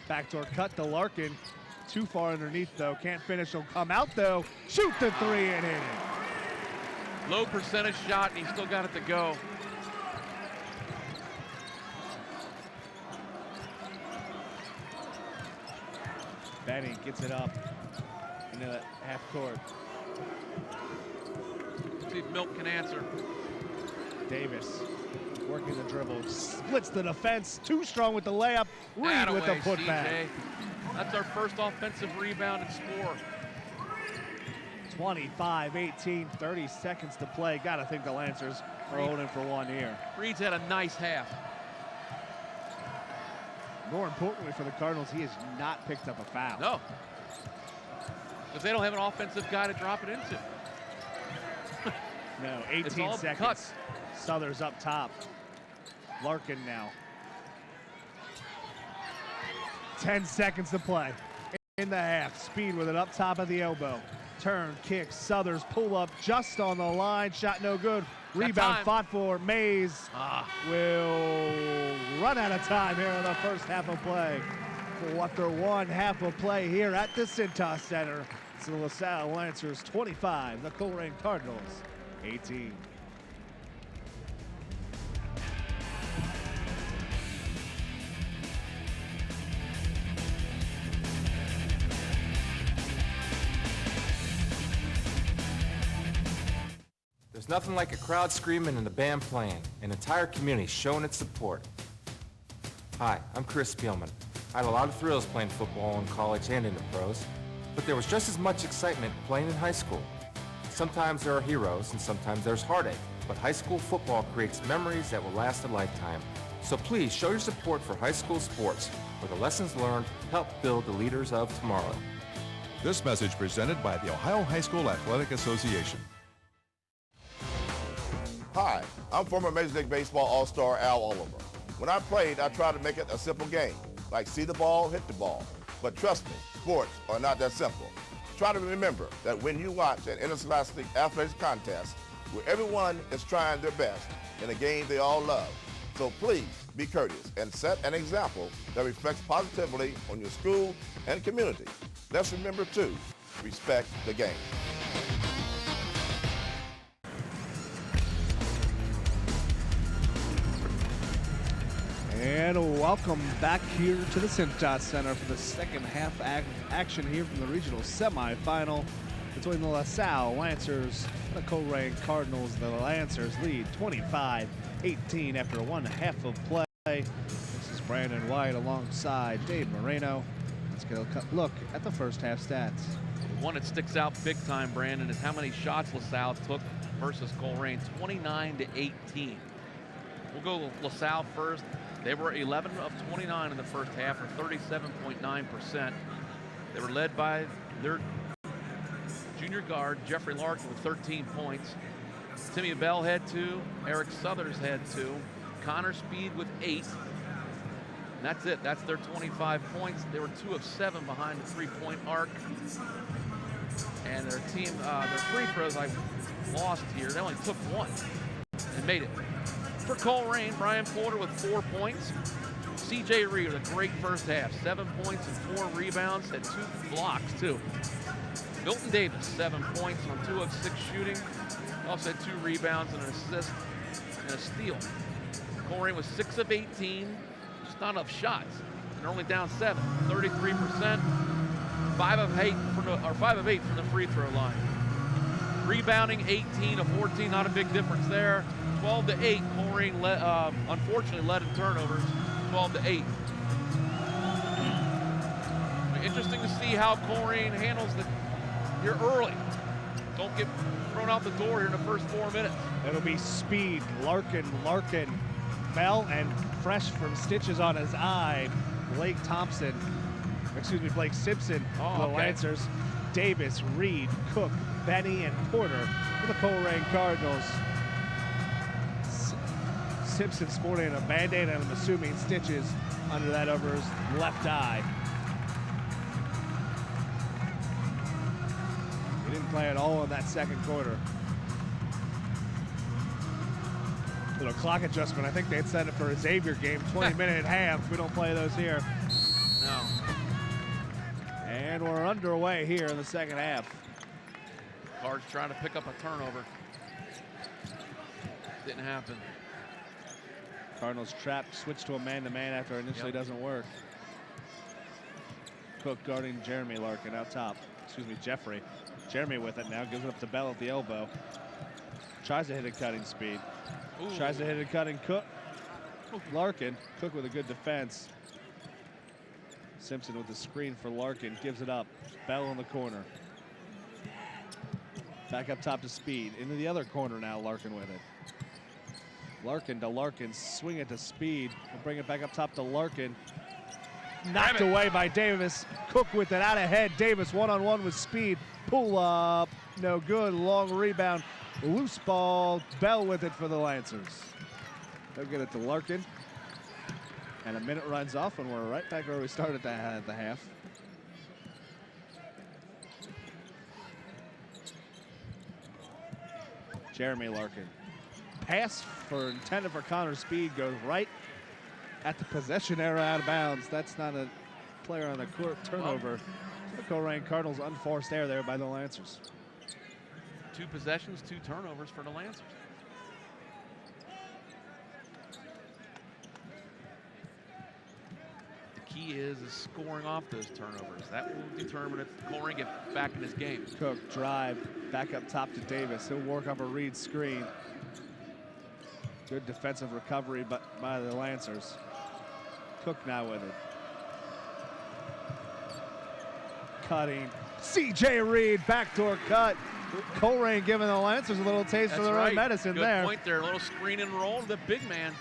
Backdoor cut to Larkin. Too far underneath though, can't finish, he'll come out though. Shoot the 3 and hit it. Low percentage shot, and he still got it to go. Benny gets it up into the half court. See if Milk can answer. Davis working the dribble, splits the defense, too strong with the layup. Reed with the putback. CJ. That's our first offensive rebound and score. 25-18, 30 seconds to play. Gotta think the Lancers are holding for one here. Reed's had a nice half. More importantly for the Cardinals, he has not picked up a foul. No. Because they don't have an offensive guy to drop it into. No, 18 seconds. Cuts. Southers up top. Larkin now. 10 seconds to play in the half. Speed with it up top of the elbow. Turn, kick, Southers pull up just on the line. Shot no good. Rebound time. fought for. Mays will run out of time here in the first half of play. For after one half of play here at the Cintas Center. It's the LaSalle Lancers 25, the Colerain Cardinals 18. There's nothing like a crowd screaming and the band playing, an entire community showing its support. Hi, I'm Chris Spielman. I had a lot of thrills playing football in college and in the pros, but there was just as much excitement playing in high school. Sometimes there are heroes and sometimes there's heartache, but high school football creates memories that will last a lifetime. So please show your support for high school sports, where the lessons learned help build the leaders of tomorrow. This message presented by the Ohio High School Athletic Association. Hi, I'm former Major League Baseball All-Star Al Oliver. When I played, I tried to make it a simple game, like see the ball, hit the ball. But trust me, sports are not that simple. Try to remember that when you watch an interscholastic athletics contest where everyone is trying their best in a game they all love, so please be courteous and set an example that reflects positively on your school and community. Let's remember to respect the game. And welcome back here to the Cintas Center for the second half action here from the regional semifinal between the LaSalle Lancers and the Colerain Cardinals. The Lancers lead 25-18 after one half of play. This is Brandon White alongside Dave Moreno. Let's get a look at the first half stats. One that sticks out big time, Brandon, is how many shots LaSalle took versus Colerain, 29-18. We'll go LaSalle first. They were 11 of 29 in the first half, or 37.9%. They were led by their junior guard, Jeffrey Larkin, with 13 points. Timmy Bell had 2. Eric Southers had 2. Connor Speed with 8. And that's it. That's their 25 points. They were 2 of 7 behind the three-point arc. And their team, their free throws I lost here. They only took 1 and made it. For Colerain, Brian Porter with 4 points. C.J. Reed with a great first half, 7 points and 4 rebounds, had 2 blocks too. Milton Davis, 7 points on 2 of 6 shooting. Also had 2 rebounds and an assist and a steal. Colerain was 6 of 18, just not enough shots. And they're only down 7, 33%. 5 of 8 from the free throw line. Rebounding 18 of 14, not a big difference there. 12-8, Colerain unfortunately led in turnovers, 12-8. Interesting to see how Colerain handles it here early. Don't get thrown out the door here in the first 4 minutes. It'll be Speed, Larkin, Bell, and fresh from stitches on his eye, Blake Simpson for the Lancers. Davis, Reed, Cook, Benny, and Porter for the Colerain Cardinals. Simpson sporting a Band-Aid and I'm assuming stitches under that over his left eye. He didn't play at all in that second quarter. Little clock adjustment. I think they'd set it for a Xavier game, 20-minute half. We don't play those here. No. And we're underway here in the second half. Cards trying to pick up a turnover. Didn't happen. Cardinals trapped, switch to a man-to-man after it initially doesn't work. Cook guarding Jeremy Larkin out top. Jeffrey. Jeremy with it now, gives it up to Bell at the elbow. Tries to hit a cutting Speed. Ooh. Tries to hit a cutting Cook. Larkin, Cook with a good defense. Simpson with the screen for Larkin, gives it up. Bell in the corner. Back up top to Speed. Into the other corner now, Larkin with it. Larkin to Larkin, swing it to Speed. We'll bring it back up top to Larkin. Knocked away by Davis. Cook with it out ahead. Davis one-on-one with Speed. Pull up, no good. Long rebound, loose ball. Bell with it for the Lancers. They'll get it to Larkin. And a minute runs off and we're right back where we started at the half. Jeremy Larkin. pass intended for Connor Speed goes right at the possession area out of bounds. That's not a player on the court. Turnover. The Colerain Cardinals unforced error there by the Lancers. 2 possessions, 2 turnovers for the Lancers. The key is scoring off those turnovers. That will determine if Colerain get back in this game. Cook drive back up top to Davis. He'll work off a read screen. Good defensive recovery by the Lancers. Cook now with it. Cutting. C.J. Reed, backdoor cut. Colerain giving the Lancers a little taste of their own medicine there. Good point there. A little screen and roll to the big man.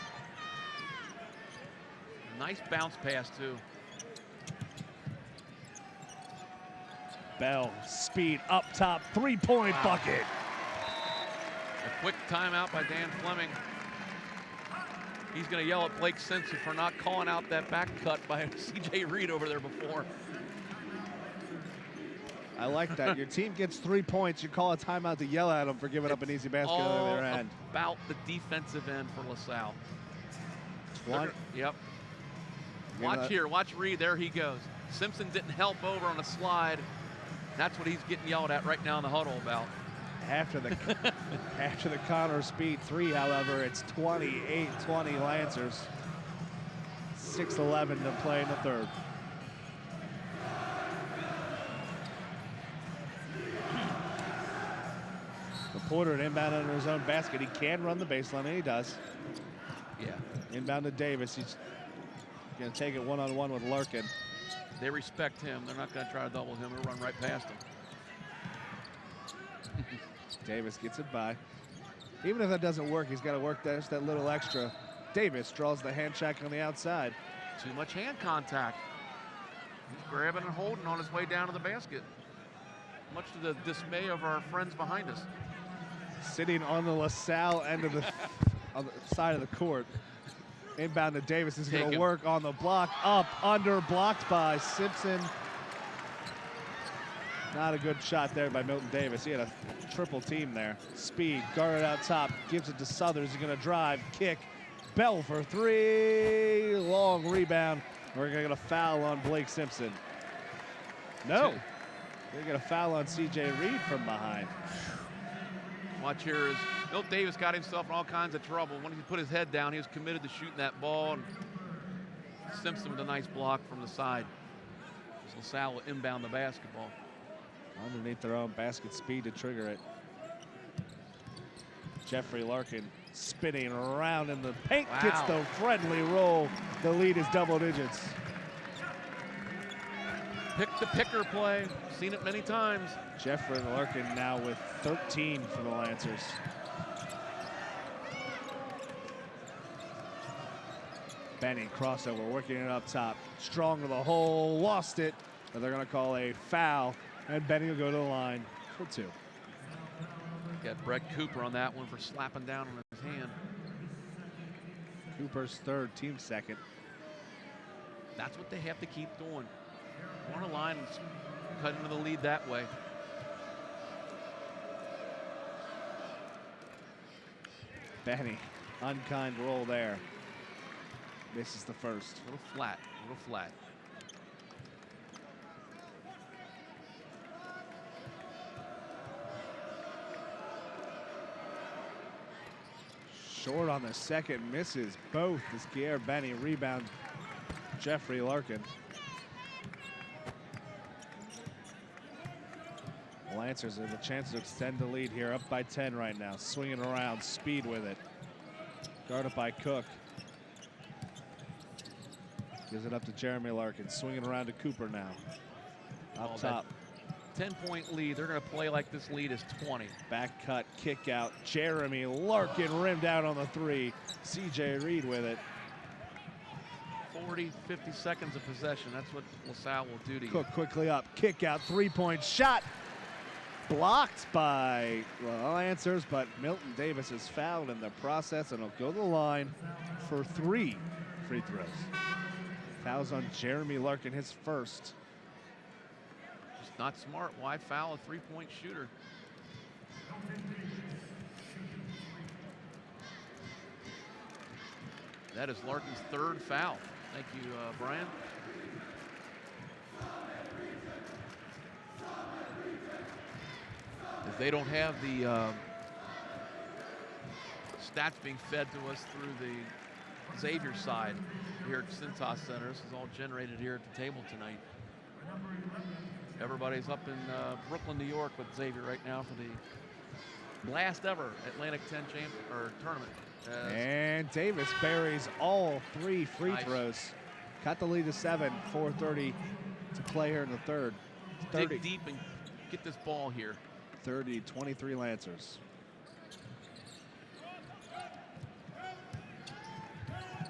Nice bounce pass, too. Bell, Speed up top, three-point bucket. A quick timeout by Dan Fleming. He's going to yell at Blake Simpson for not calling out that back cut by C.J. Reed over there before. I like that. Your team gets 3 points. You call a timeout to yell at them for giving up an easy basket on their end. About the defensive end for LaSalle. Yep. Watch here. Watch Reed. There he goes. Simpson didn't help over on the slide. That's what he's getting yelled at right now in the huddle about. After the Connor Speed 3, however, it's 28-20 Lancers. 6:11 to play in the third. Porter an inbound under his own basket. He can run the baseline, and he does. Yeah. Inbound to Davis. He's going to take it one-on-one with Larkin. They respect him. They're not going to try to double him. He'll run right past him. Davis gets it by. Even if that doesn't work, he's got to work just that little extra. Davis draws the hand check on the outside. Too much hand contact. He's grabbing and holding on his way down to the basket. Much to the dismay of our friends behind us. Sitting on the LaSalle end of on the side of the court. Inbound to Davis is going to work on the block. Up, under, blocked by Simpson. Not a good shot there by Milton Davis. He had a triple team there. Speed, guarded out top, gives it to Southers. He's going to drive, kick. Bell for 3. Long rebound. We're going to get a foul on Blake Simpson. No. They get a foul on C.J. Reed from behind. Watch here as Milton Davis got himself in all kinds of trouble. When he put his head down, he was committed to shooting that ball. And Simpson with a nice block from the side. LaSalle will inbound the basketball. Underneath their own basket, Speed to trigger it. Jeffrey Larkin spinning around in the paint, gets the friendly roll. The lead is double digits. Pick the picker play. Seen it many times. Jeffrey Larkin now with 13 for the Lancers. Benny crossover, working it up top. Strong to the hole, lost it. But they're going to call a foul, and Benny will go to the line for 2. Got Brett Cooper on that one for slapping down on his hand. Cooper's third, team second. That's what they have to keep doing. Corner line and cut into the lead that way. Benny, unkind roll there. Misses the first. A little flat, a little flat. Short on the second, misses both as Kier Benny rebound Jeffrey Larkin. Lancers have a chance to extend the lead here, up by 10 right now. Swinging around, Speed with it. Guarded by Cook. Gives it up to Jeremy Larkin, swinging around to Cooper now. Up top. 10-point lead, they're gonna play like this lead is 20. Back cut, kick out. Jeremy Larkin rimmed out on the 3. C.J. Reed with it. 40, 50 seconds of possession. That's what LaSalle will do to you. Cook quickly up, kick out, 3-point shot. Blocked by the Lancers, but Milton Davis is fouled in the process, and he'll go to the line for 3 free throws. Fouls on Jeremy Larkin, his first. Just not smart. Why foul a 3-point shooter? That is Larkin's third foul. Thank you, Brian. As they don't have the stats being fed to us through the Xavier side here at Cintas Center. This is all generated here at the table tonight. Everybody's up in Brooklyn, New York with Xavier right now for the last ever Atlantic 10 tournament. And Davis buries all 3 free Nice. throws. Cut the lead to 7, 4:30 to play here in the third. Dig deep and get this ball here. 30-23 Lancers.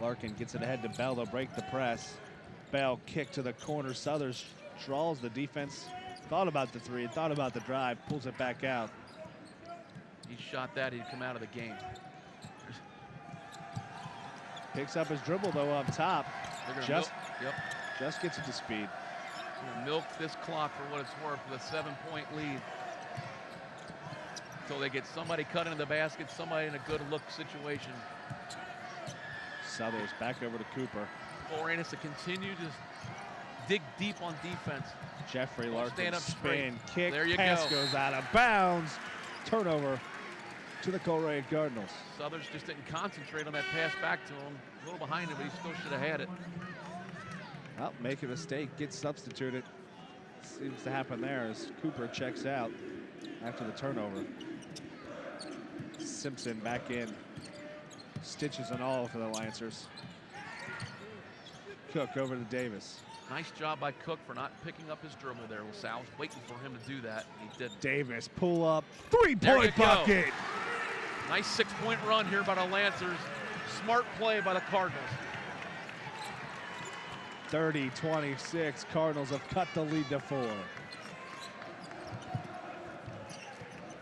Larkin gets it ahead to Bell. They'll break the press. Bell kick to the corner. Southers draws the defense. Thought about the 3, thought about the drive, pulls it back out. He shot that, he'd come out of the game. Picks up his dribble though up top. They're gonna Just milk, gets it to speed. gonna milk this clock for what it's worth with a 7-point lead. Until they get somebody cut into the basket, somebody in a good look situation. Southers back over to Cooper. Colerain has to continue to dig deep on defense. Jeffrey Don't Larkin stand up straight. spin kick. There you Pass go. goes out of bounds. Turnover to the Colerain Cardinals. Southers just didn't concentrate on that pass back to him. A little behind him, but he still should have had it. Well, make a mistake, gets substituted. Seems to happen there as Cooper checks out after the turnover. Simpson back in. Stitches and all for the Lancers. Cook over to Davis. Nice job by Cook for not picking up his dribble there. LaSalle was waiting for him to do that, and he didn't. Davis pull up, There you three-point go. bucket. Nice 6-point run here by the Lancers. Smart play by the Cardinals. 30-26, Cardinals have cut the lead to 4.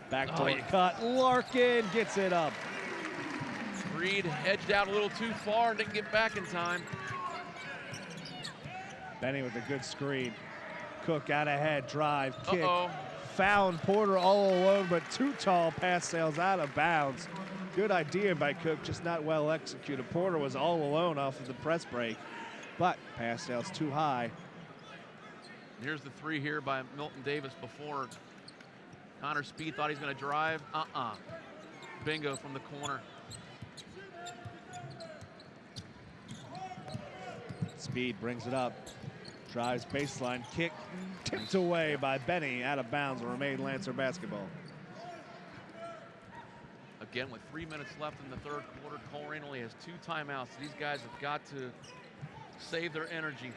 Backdoor cut, Larkin gets it up. Reed edged out a little too far and didn't get back in time. Benny with a good screen. Cook out ahead, drive, kick. Uh-oh. Found Porter all alone, but too tall, pass sails out of bounds. Good idea by Cook, just not well executed. Porter was all alone off of the press break, but pass sails too high. Here's the 3 here by Milton Davis before Connor Speed thought he's going to drive. Bingo from the corner. Speed brings it up, drives baseline, kick, tipped away by Benny, out of bounds, and remain Lancer basketball. Again, with 3 minutes left in the third quarter, Colerain only has 2 timeouts. These guys have got to save their energy.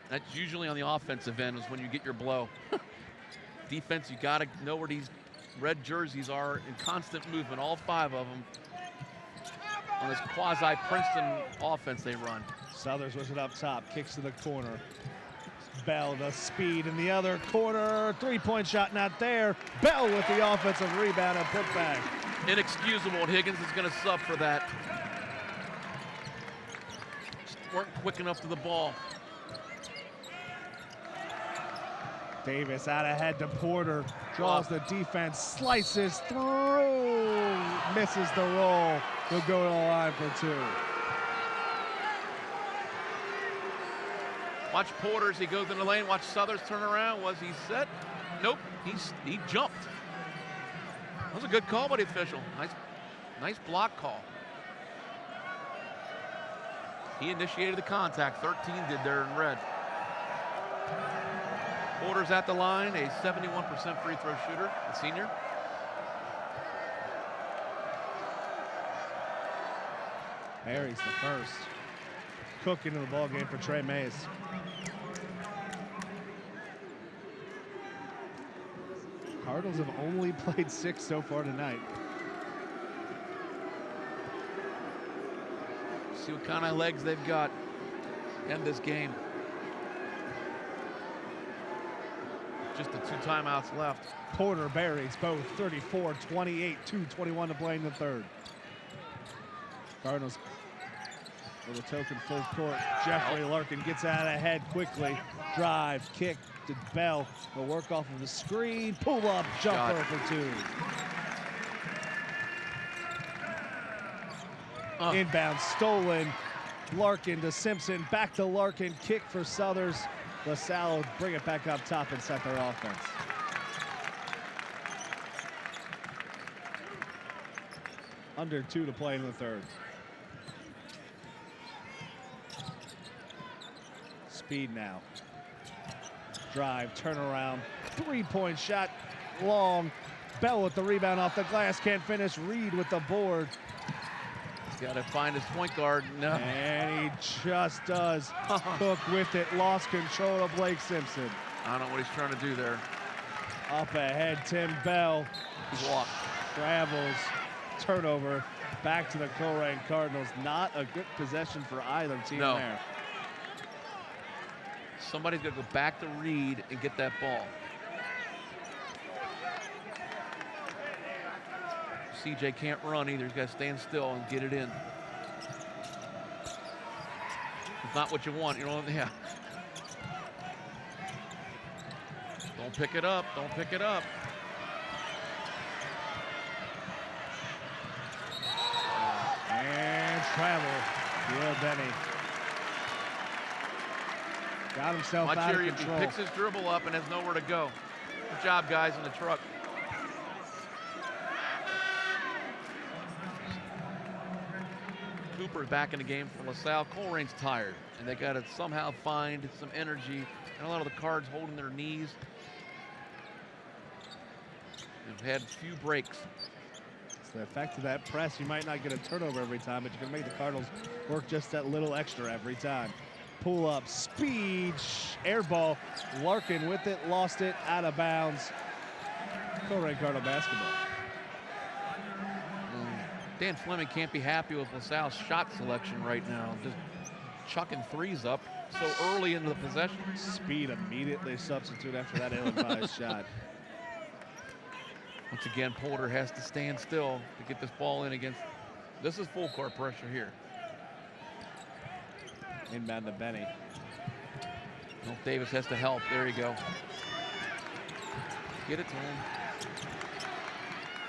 That's usually on the offensive end is when you get your blow. Defense, you got to know where these red jerseys are in constant movement, all 5 of them, on this quasi-Princeton offense they run. Southers was it up top, kicks to the corner. Bell, the speed in the other corner. 3-point shot not there. Bell with the offensive rebound and put back. Inexcusable, and Higgins is going to sub for that. Just weren't quick enough to the ball. Davis out ahead to Porter. Draws the defense, slices through. Misses the roll. He'll go to the line for 2. Watch Porter as he goes in the lane. Watch Southers turn around. Was he set? Nope, he jumped. That was a good call by the official. Nice block call. He initiated the contact. 13 did there in red. Porter's at the line, a 71% free throw shooter, the senior. Mary's the first. Cook into the ball game for Trey Mays. Cardinals have only played 6 so far tonight. See what kind of legs they've got in this game. Just the 2 timeouts left. Porter buries both, 34-28, 2:21 to play in the third. Cardinals with a token full court. Jeffrey Larkin gets out ahead quickly. Drive, kick to Bell. Will work off of the screen. Pull up jumper for 2. Inbound stolen. Larkin to Simpson, back to Larkin, kick for Southers. LaSalle bring it back up top and set their offense. Under 2 to play in the third. Speed now. Drive, turnaround, three-point shot, long. Bell with the rebound off the glass, can't finish. Reed with the board. He's got to find his point guard. No. And he just does. Cook with it, lost control of Blake Simpson. I don't know what he's trying to do there. Up ahead, Tim Bell. He's walked. Travels, turnover, back to the Colerain Cardinals. Not a good possession for either team there. Somebody's got to go back to Reed and get that ball. CJ can't run either. He's got to stand still and get it in. It's not what you want, you know. Yeah. Don't pick it up. Don't pick it up. And travel. Yeah, Benny. Got himself Watch out here, of control. he picks his dribble up and has nowhere to go. Good job, guys, in the truck. Cooper's back in the game for LaSalle. Colerain's tired, and they got to somehow find some energy. And a lot of the Cards holding their knees. They've had a few breaks. It's the effect of that press. You might not get a turnover every time, but you can make the Cardinals work just that little extra every time. Pull up, speed, air ball. Larkin with it, lost it, out of bounds. Colerain Cardinal basketball. Dan Fleming can't be happy with LaSalle's shot selection right now. Just chucking threes up so early into the possession. Speed immediately substitute after that ill-advised shot. Once again, Porter has to stand still to get this ball in against. This is full court pressure here. Inbound to Benny. Well, Davis has to help. There you go. Get it to him.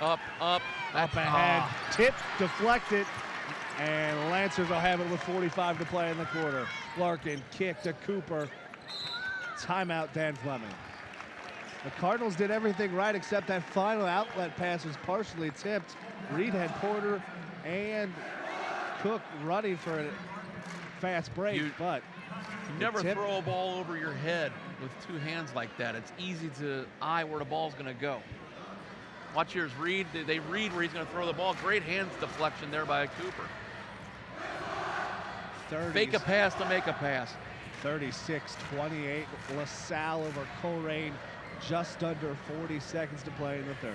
Up. Up ahead. Tip, deflected. And Lancers will have it with 45 to play in the quarter. Larkin, kick to Cooper. Timeout, Dan Fleming. The Cardinals did everything right except that final outlet pass was partially tipped. Reed had Porter and Cook running for a fast break, but you never throw a ball over your head with two hands like that. It's easy to eye where the ball's going to go. Watch here's Reed. They read where he's going to throw the ball. Great hands deflection there by Cooper. 30s. Fake a pass to make a pass. 36-28. LaSalle over Colerain. Just under 40 seconds to play in the third.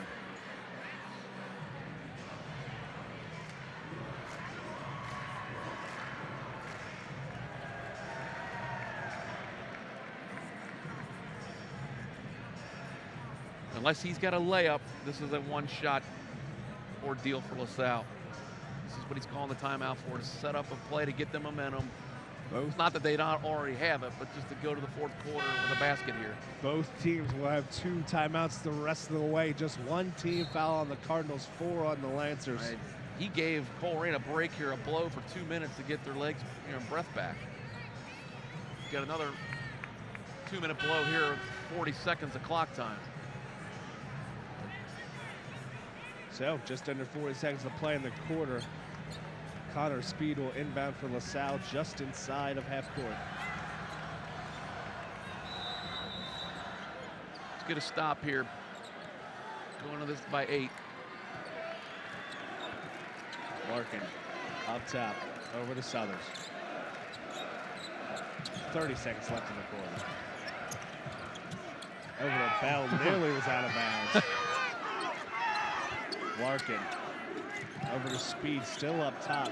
Unless he's got a layup, this is a one-shot ordeal for LaSalle. This is what he's calling the timeout for, to set up a play to get the momentum. Not that they don't already have it, but just to go to the fourth quarter with a basket here. Both teams will have 2 timeouts the rest of the way. Just one team foul on the Cardinals, 4 on the Lancers. Right. He gave Colerain a break here, a blow for 2 minutes to get their legs, breath back. Got another 2-minute blow here, 40 seconds of clock time. So just under 40 seconds to play in the quarter. Connor Speed will inbound for LaSalle just inside of half court. Let's get a stop here. Going to this by 8. Larkin up top, over to Southers. 30 seconds left in the quarter. Over to Bell, nearly was out of bounds. Larkin over to Speed, still up top.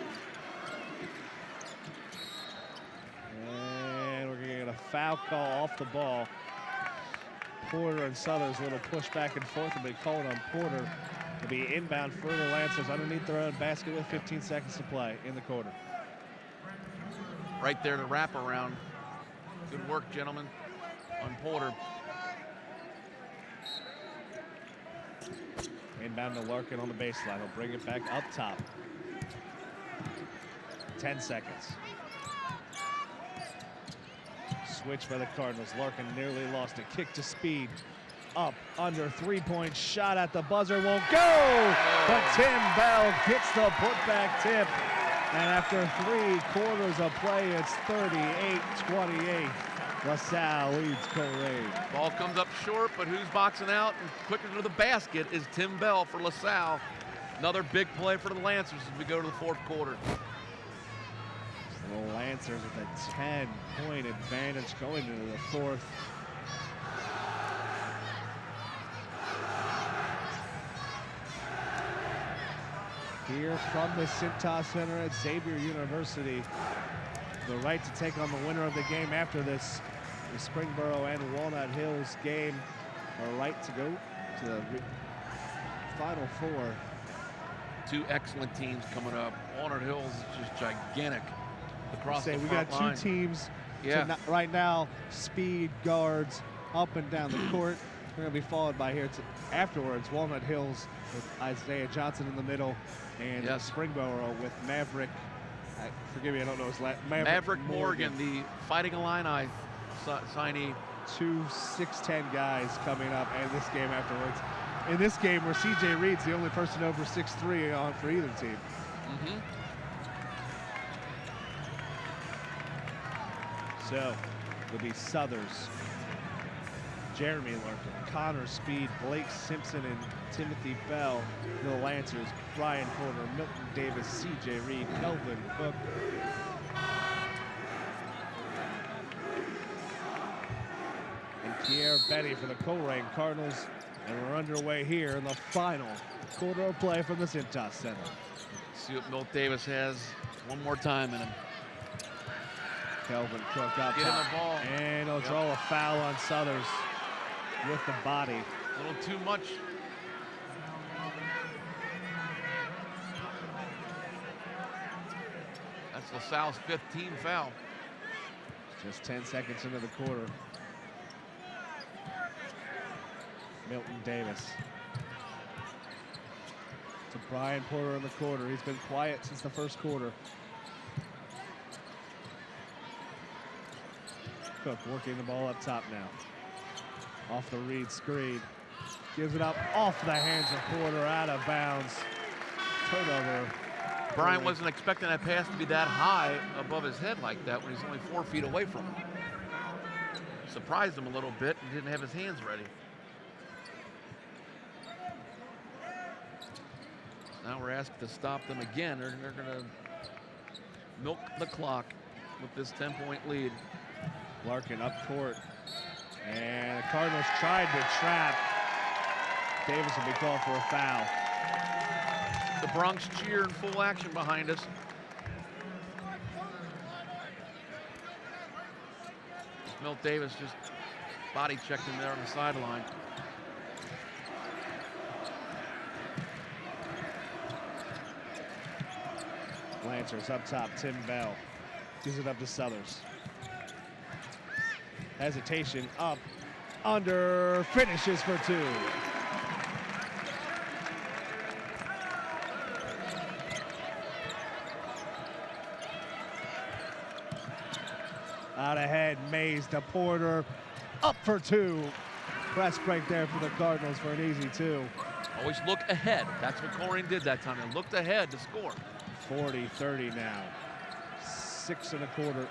And we're gonna get a foul call off the ball. Porter and Southers, a little push back and forth will be called on Porter to be inbound for the Lancers underneath their own basket with 15 seconds to play in the quarter. Right there to wrap around. Good work, gentlemen, on Porter. Inbound to Larkin on the baseline. He'll bring it back up top. 10 seconds. Switch by the Cardinals. Larkin nearly lost it. Kick to Speed. Up, under, three-point shot at the buzzer. Won't go! But Tim Bell gets the putback tip. And after 3 quarters of play, it's 38-28. LaSalle leads Colerain. Ball comes up short, but who's boxing out and quicker to the basket is Tim Bell for LaSalle. Another big play for the Lancers as we go to the 4th quarter. The Lancers with a 10-point advantage going into the 4th. Here from the Cintas Center at Xavier University, the right to take on the winner of the game after this, the Springboro and Walnut Hills game, a right to go to the Final Four. 2 excellent teams coming up. Walnut Hills is just gigantic across the We front got line. 2 teams right now, speed guards up and down the court. We're going to be followed by here afterwards, Walnut Hills with Isaiah Johnson in the middle, and Springboro with Maverick. Forgive me, I don't know his last. Maverick Morgan, the Fighting Illini signee. 2 6'10" guys coming up, and this game afterwards. In this game, where C.J. Reed's the only person over 6'3" on for either team. So, it'll be Southers, Jeremy Larkin, Connor Speed, Blake Simpson, and Timothy Bell. The Lancers, Brian Porter, Milton Davis, C.J. Reed, Kelvin Cook. And Pierre Betty for the Colerain Cardinals. And we're underway here in the final quarter of play from the Cintas Center. See what Milt Davis has one more time in him. Kelvin Cook up Get him top. the ball. And he'll draw a foul on Southers with the body. A little too much. That's LaSalle's 5th team foul. Just 10 seconds into the quarter. Milton Davis to Brian Porter in the quarter. He's been quiet since the 1st quarter. Cook working the ball up top now. Off the Reed screen. Gives it up off the hands of Porter, out of bounds. Turnover. Brian wasn't expecting that pass to be that high above his head like that when he's only 4 feet away from him. Surprised him a little bit and didn't have his hands ready. Now we're asked to stop them again. They're going to milk the clock with this 10-point lead. Larkin up court. And the Cardinals tried to trap. Davis will be called for a foul. The Bronx cheer in full action behind us. Milt Davis just body checked him there on the sideline. Lancers up top, Tim Bell. Gives it up to Southers. Hesitation, up, under, finishes for 2. Out ahead, Mays to Porter, up for 2. Press break there for the Cardinals for an easy 2. Always look ahead. That's what Colerain did that time. They looked ahead to score. 40-30 now. 6 1/4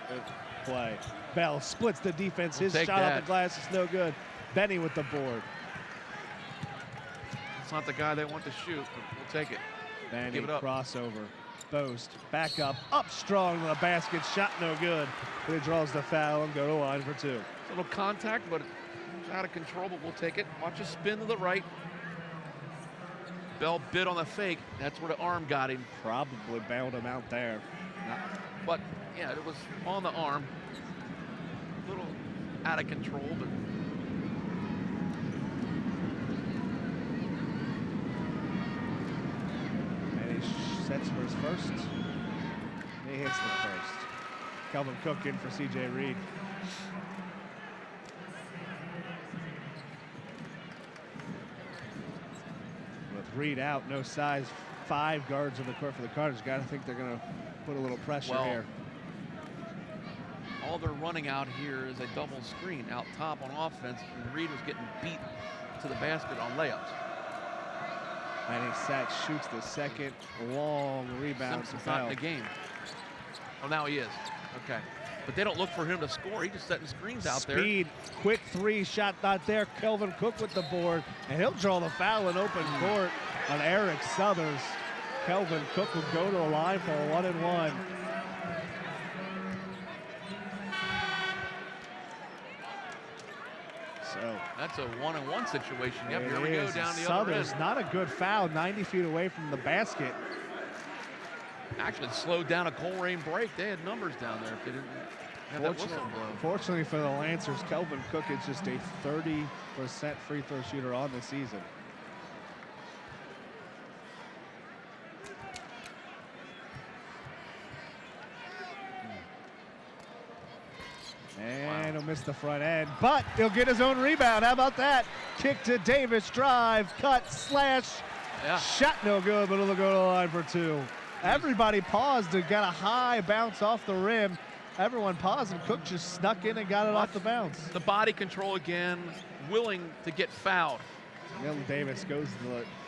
play. Bell splits the defense. His shot off the glass is no good. Benny with the board. It's not the guy they want to shoot, but we'll take it. Benny Give it up. crossover. Boast back up strong to the basket. Shot no good. But he draws the foul and go to line for 2. A little contact, but it's out of control, but we'll take it. Watch a spin to the right. Bell bit on the fake. That's where the arm got him. Probably bailed him out there. But, yeah, it was on the arm. A little out of control, but. And he sets for his first. He hits the first. Kelvin Cook in for C.J. Reed. With Reed out, no size, 5 guards on the court for the Cardinals. Got to think they're going to put a little pressure Well, here. All they're running out here is a double screen out top on offense, and Reed was getting beat to the basket on layups. And he shoots the second long rebound. Simpson's not in the game. Oh, now he is. Okay. But they don't look for him to score. He's just setting screens out there. Speed, quick three, shot not there. Kelvin Cook with the board, and he'll draw the foul in open court on Eric Southers. Kelvin Cook will go to the line for a 1-and-1. So that's a 1-on-1 situation. Yep, here we go down the Southers, other end. not a good foul, 90 feet away from the basket. Actually slowed down a Colerain break. They had numbers down there if they didn't have that whistle blown. Fortunately for the Lancers, Kelvin Cook is just a 30% free throw shooter on the season. And he'll miss the front end, but he'll get his own rebound. How about that? Kick to Davis, drive, cut, slash. Yeah. Shot no good, but it'll go to the line for two. Everybody paused and got a high bounce off the rim. Everyone paused, and Cook just snuck in and got it off the bounce. The body control again, willing to get fouled. Milton Davis goes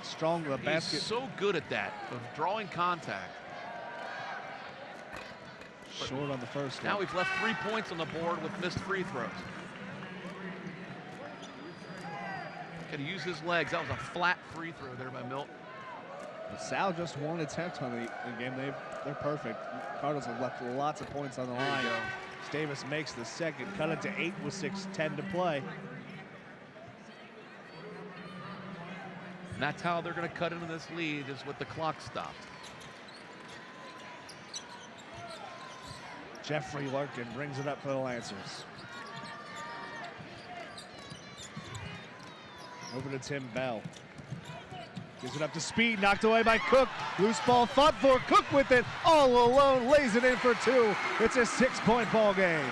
strong to the basket. He's so good at that, of drawing contact. Short on the first Now one. we've left 3 points on the board with missed free throws. Could use his legs. That was a flat free throw there by Milton. LaSalle just one attempt on the game. They're perfect. Cardinals have left lots of points on the line. There you go. Davis makes the second, cut it to 8 with 6:10 to play. And that's how they're going to cut into this lead, is with the clock stopped. Jeffrey Larkin brings it up for the Lancers. Over to Tim Bell. Gives it up to Speed, knocked away by Cook. Loose ball fought for, Cook with it, all alone, lays it in for two. It's a 6-point ball game.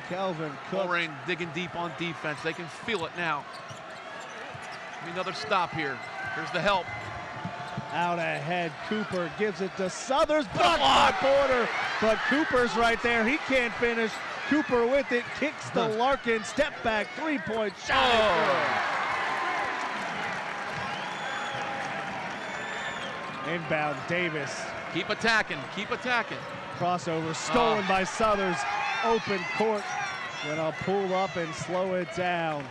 Kelvin Cook. Colerain digging deep on defense. They can feel it now. Another stop here. Here's the help. Out ahead, Cooper gives it to Southers, blocked by Porter, but Cooper's right there, he can't finish. Cooper with it, kicks to Larkin, step back, 3-point shot. Inbound, Davis. Keep attacking, keep attacking. Crossover, stolen by Southers, open court. Then I'll pull up and slow it down.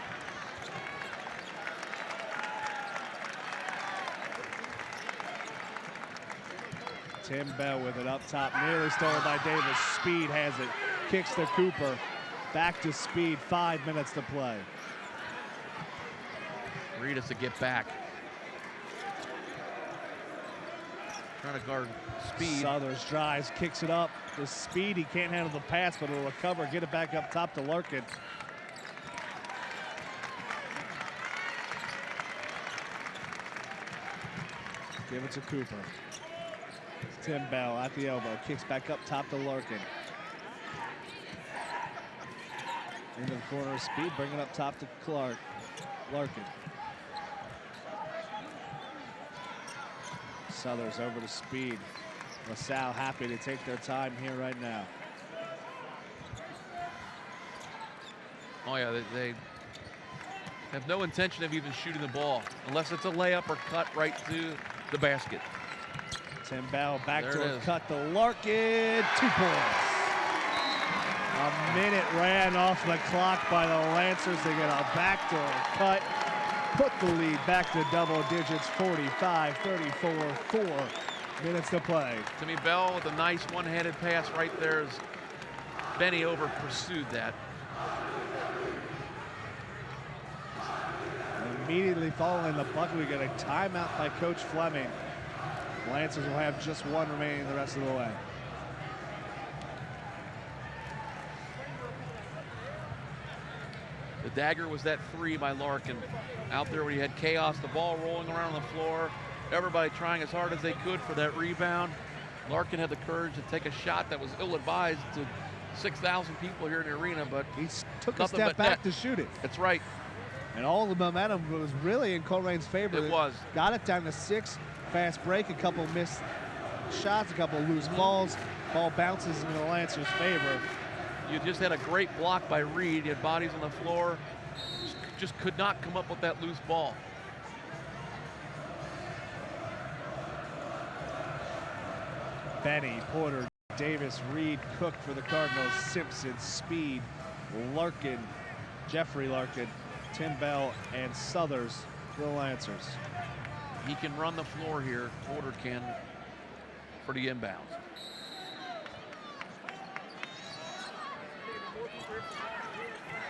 Tim Bell with it up top, nearly stolen by Davis. Speed has it, kicks to Cooper. Back to Speed, 5 minutes to play. Reed has to get back. Trying to guard Speed. Southers drives, kicks it up to Speed. He can't handle the pass, but will recover, get it back up top to Larkin. Give it to Cooper. Tim Bell at the elbow, kicks back up top to Larkin. Into the corner of Speed, bring it up top to Larkin. Southers over to Speed. LaSalle happy to take their time here right now. Oh yeah, they have no intention of even shooting the ball unless it's a layup or cut right to the basket. Tim Bell back There to it a is. cut to Larkin, 2 points. A minute ran off the clock by the Lancers. They get a backdoor cut, put the lead back to double digits, 45-34, 4 minutes to play. Timmy Bell with a nice one-handed pass right there as Benny over pursued that. Immediately following the bucket, we get a timeout by Coach Fleming. Lancers will have just one remaining the rest of the way. The dagger was that three by Larkin. Out there when he had chaos, the ball rolling around on the floor, everybody trying as hard as they could for that rebound. Larkin had the courage to take a shot that was ill-advised to 6,000 people here in the arena, but He took a nothing step but back net. to shoot it. That's right. And all the momentum was really in Colerain's favor. It was. Got it down to 6. fast break, a couple missed shots, a couple loose balls. Ball bounces in the Lancers' favor. You just had a great block by Reed. He had bodies on the floor. Just could not come up with that loose ball. Benny, Porter, Davis, Reed, Cook for the Cardinals, Simpson, Speed, Larkin, Jeffrey Larkin, Tim Bell, and Southers for the Lancers. He can run the floor here. Porter can for the inbounds.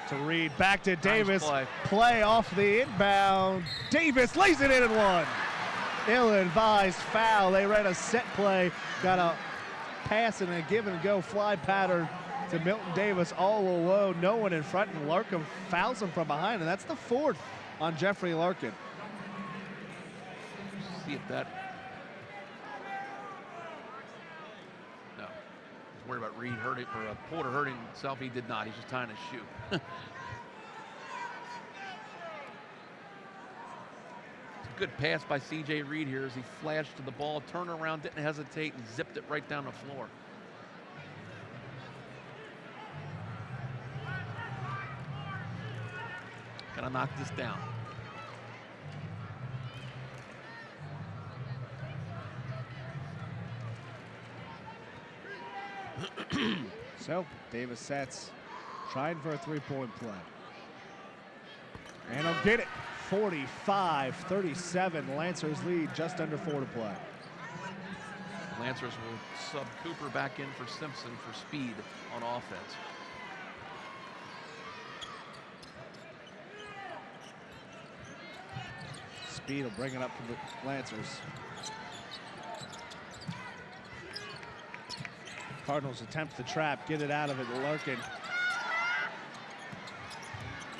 To Reed, back to Davis. Nice play off the inbound. Davis lays it in and one. Ill-advised foul. They ran a set play, got a pass and a give and go fly pattern to Milton Davis all alone. No one in front, and Larkin fouls him from behind, and that's the fourth on Jeffrey Larkin. See if that. No. He's worried about Reed hurting, or Porter hurting himself. He did not. He's just tying his shoe. Good pass by C.J. Reed here as he flashed to the ball, turned around, didn't hesitate, and zipped it right down the floor. Gotta knock this down. So Davis sets, trying for a three-point play. And he'll get it. 45-37, Lancers lead, just under 4 to play. Lancers will sub Cooper back in for Simpson for speed on offense. Speed will bring it up for the Lancers. Cardinals attempt the trap, get it out of it, Larkin.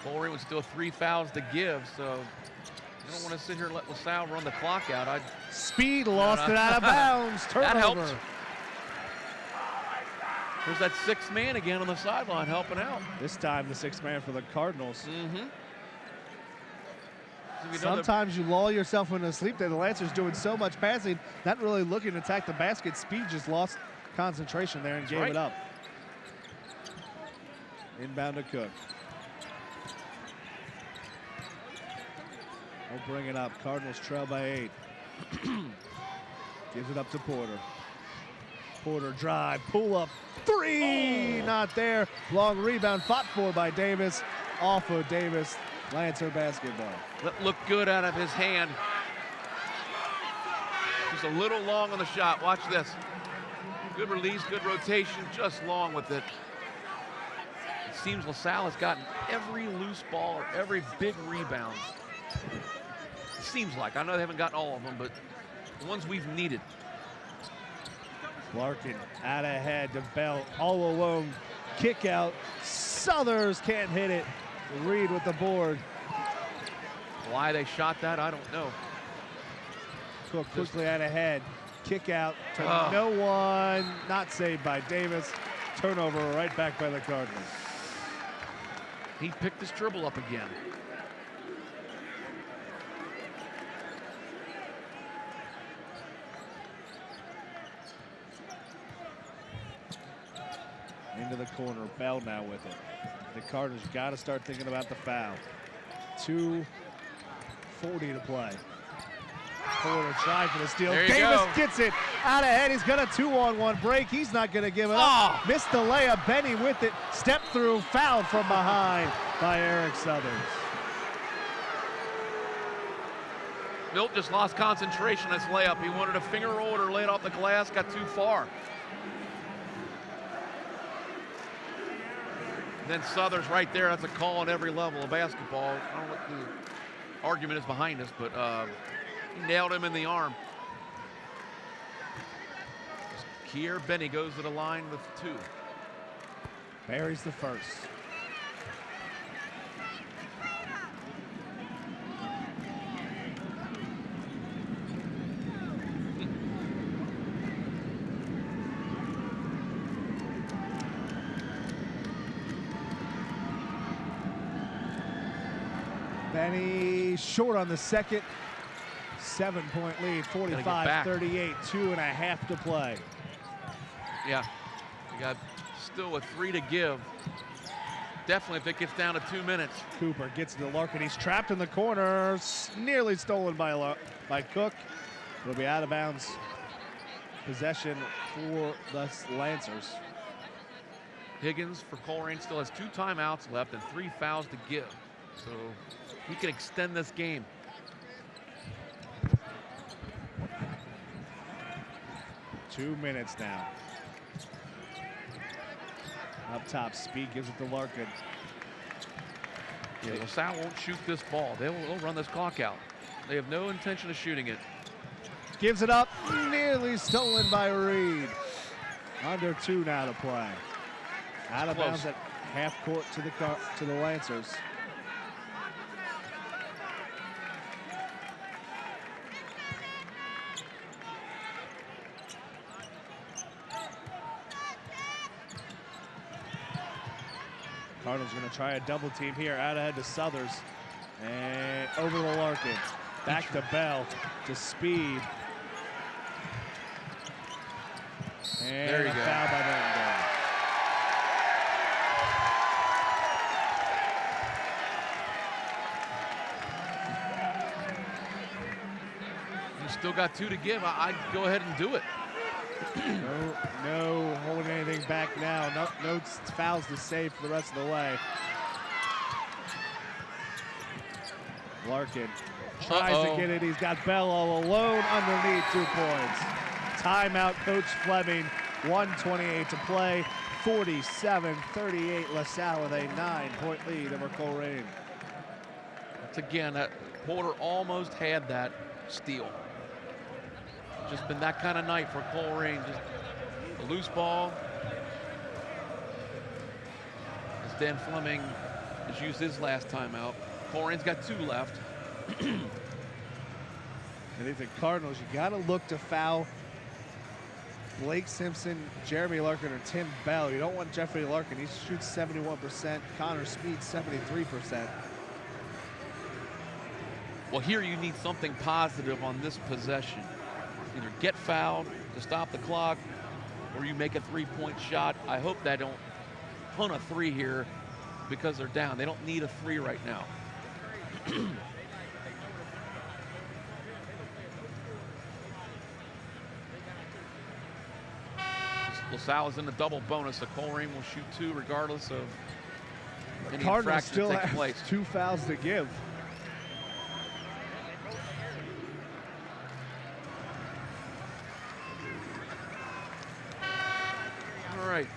Colerain with still 3 fouls to give, so you don't want to sit here and let LaSalle run the clock out. Speed lost it out of bounds. Turnover. That helps. There's that 6th man again on the sideline helping out. This time the 6th man for the Cardinals. Mm-hmm. Sometimes you lull yourself into sleep there. The Lancers doing so much passing, not really looking to attack the basket. Speed just lost concentration there and gave it up. Inbound to Cook. We'll bring it up. Cardinals trail by 8. Gives it up to Porter. Porter drive, pull up, 3, not there. Long rebound fought for by Davis. Off of Davis, Lancer basketball. That looked good out of his hand. Just a little long on the shot. Watch this. Good release, good rotation, just long with it. It seems LaSalle has gotten every loose ball or every big rebound. It seems like. I know they haven't gotten all of them, but the ones we've needed. Larkin out ahead to Bell, all alone. Kick out. Southers can't hit it. Reed with the board. Why they shot that, I don't know. Cook quickly out ahead. Kick out to no one. Not saved by Davis. Turnover right back by the Cardinals. He picked his dribble up again. Into the corner, Bell now with it. The Cardinals got to start thinking about the foul. 2:40 to play. Porter tried for the steal. Davis gets it out ahead. He's got a 2-on-1 break. He's not going to give it up. Missed the layup. Benny with it. Step through, fouled from behind by Eric Southers. Milt just lost concentration on his layup. He wanted a finger roll or lay it off the glass, got too far. Then Southers right there. That's a call on every level of basketball. I don't know what the argument is behind us, but he nailed him in the arm. Kier Benny goes to the line with 2. Buries the first. Benny short on the second. 7-point lead, Gotta get back. 45-38, 2.5 to play. Yeah, we got still a 3 to give. Definitely if it gets down to 2 minutes. Cooper gets to Larkin. He's trapped in the corner. Nearly stolen by Cook. It'll be out of bounds. Possession for the Lancers. Higgins for Colerain still has 2 timeouts left and 3 fouls to give. So he can extend this game. Two minutes now. Up top, Speed gives it to Larkin. Yeah, LaSalle won't shoot this ball. They'll run this clock out. They have no intention of shooting it. Gives it up, nearly stolen by Reed. Under 2 now to play. Out of bounds at half court to the Lancers. Cardinals going to try a double team here. Out ahead to Southers. And over to Larkin. Back to Bell. To Speed. And there you a go. foul by Martindale. You still got 2 to give. I'd go ahead and do it. No holding anything back now. No fouls to save for the rest of the way. Larkin tries to get it. He's got Bell all alone underneath. 2 points. Timeout, Coach Fleming. 1:28 to play. 47-38. LaSalle with a 9-point lead over Colerain. Once again, that Porter almost had that steal. Just been that kind of night for Colerain. Just a loose ball. As Dan Fleming has used his last timeout. Colerain's got 2 left. I think the Cardinals, you got to look to foul Blake Simpson, Jeremy Larkin, or Tim Bell. You don't want Jeffrey Larkin. He shoots 71%. Connor Speed, 73%. Well, here you need something positive on this possession. Either get fouled to stop the clock, or you make a 3-point shot. I hope they don't punt a 3 here because they're down. They don't need a 3 right now. LaSalle is in the double bonus, so Colerain will shoot 2 regardless of any Cardinals infraction still that takes have place. 2 fouls to give. All right.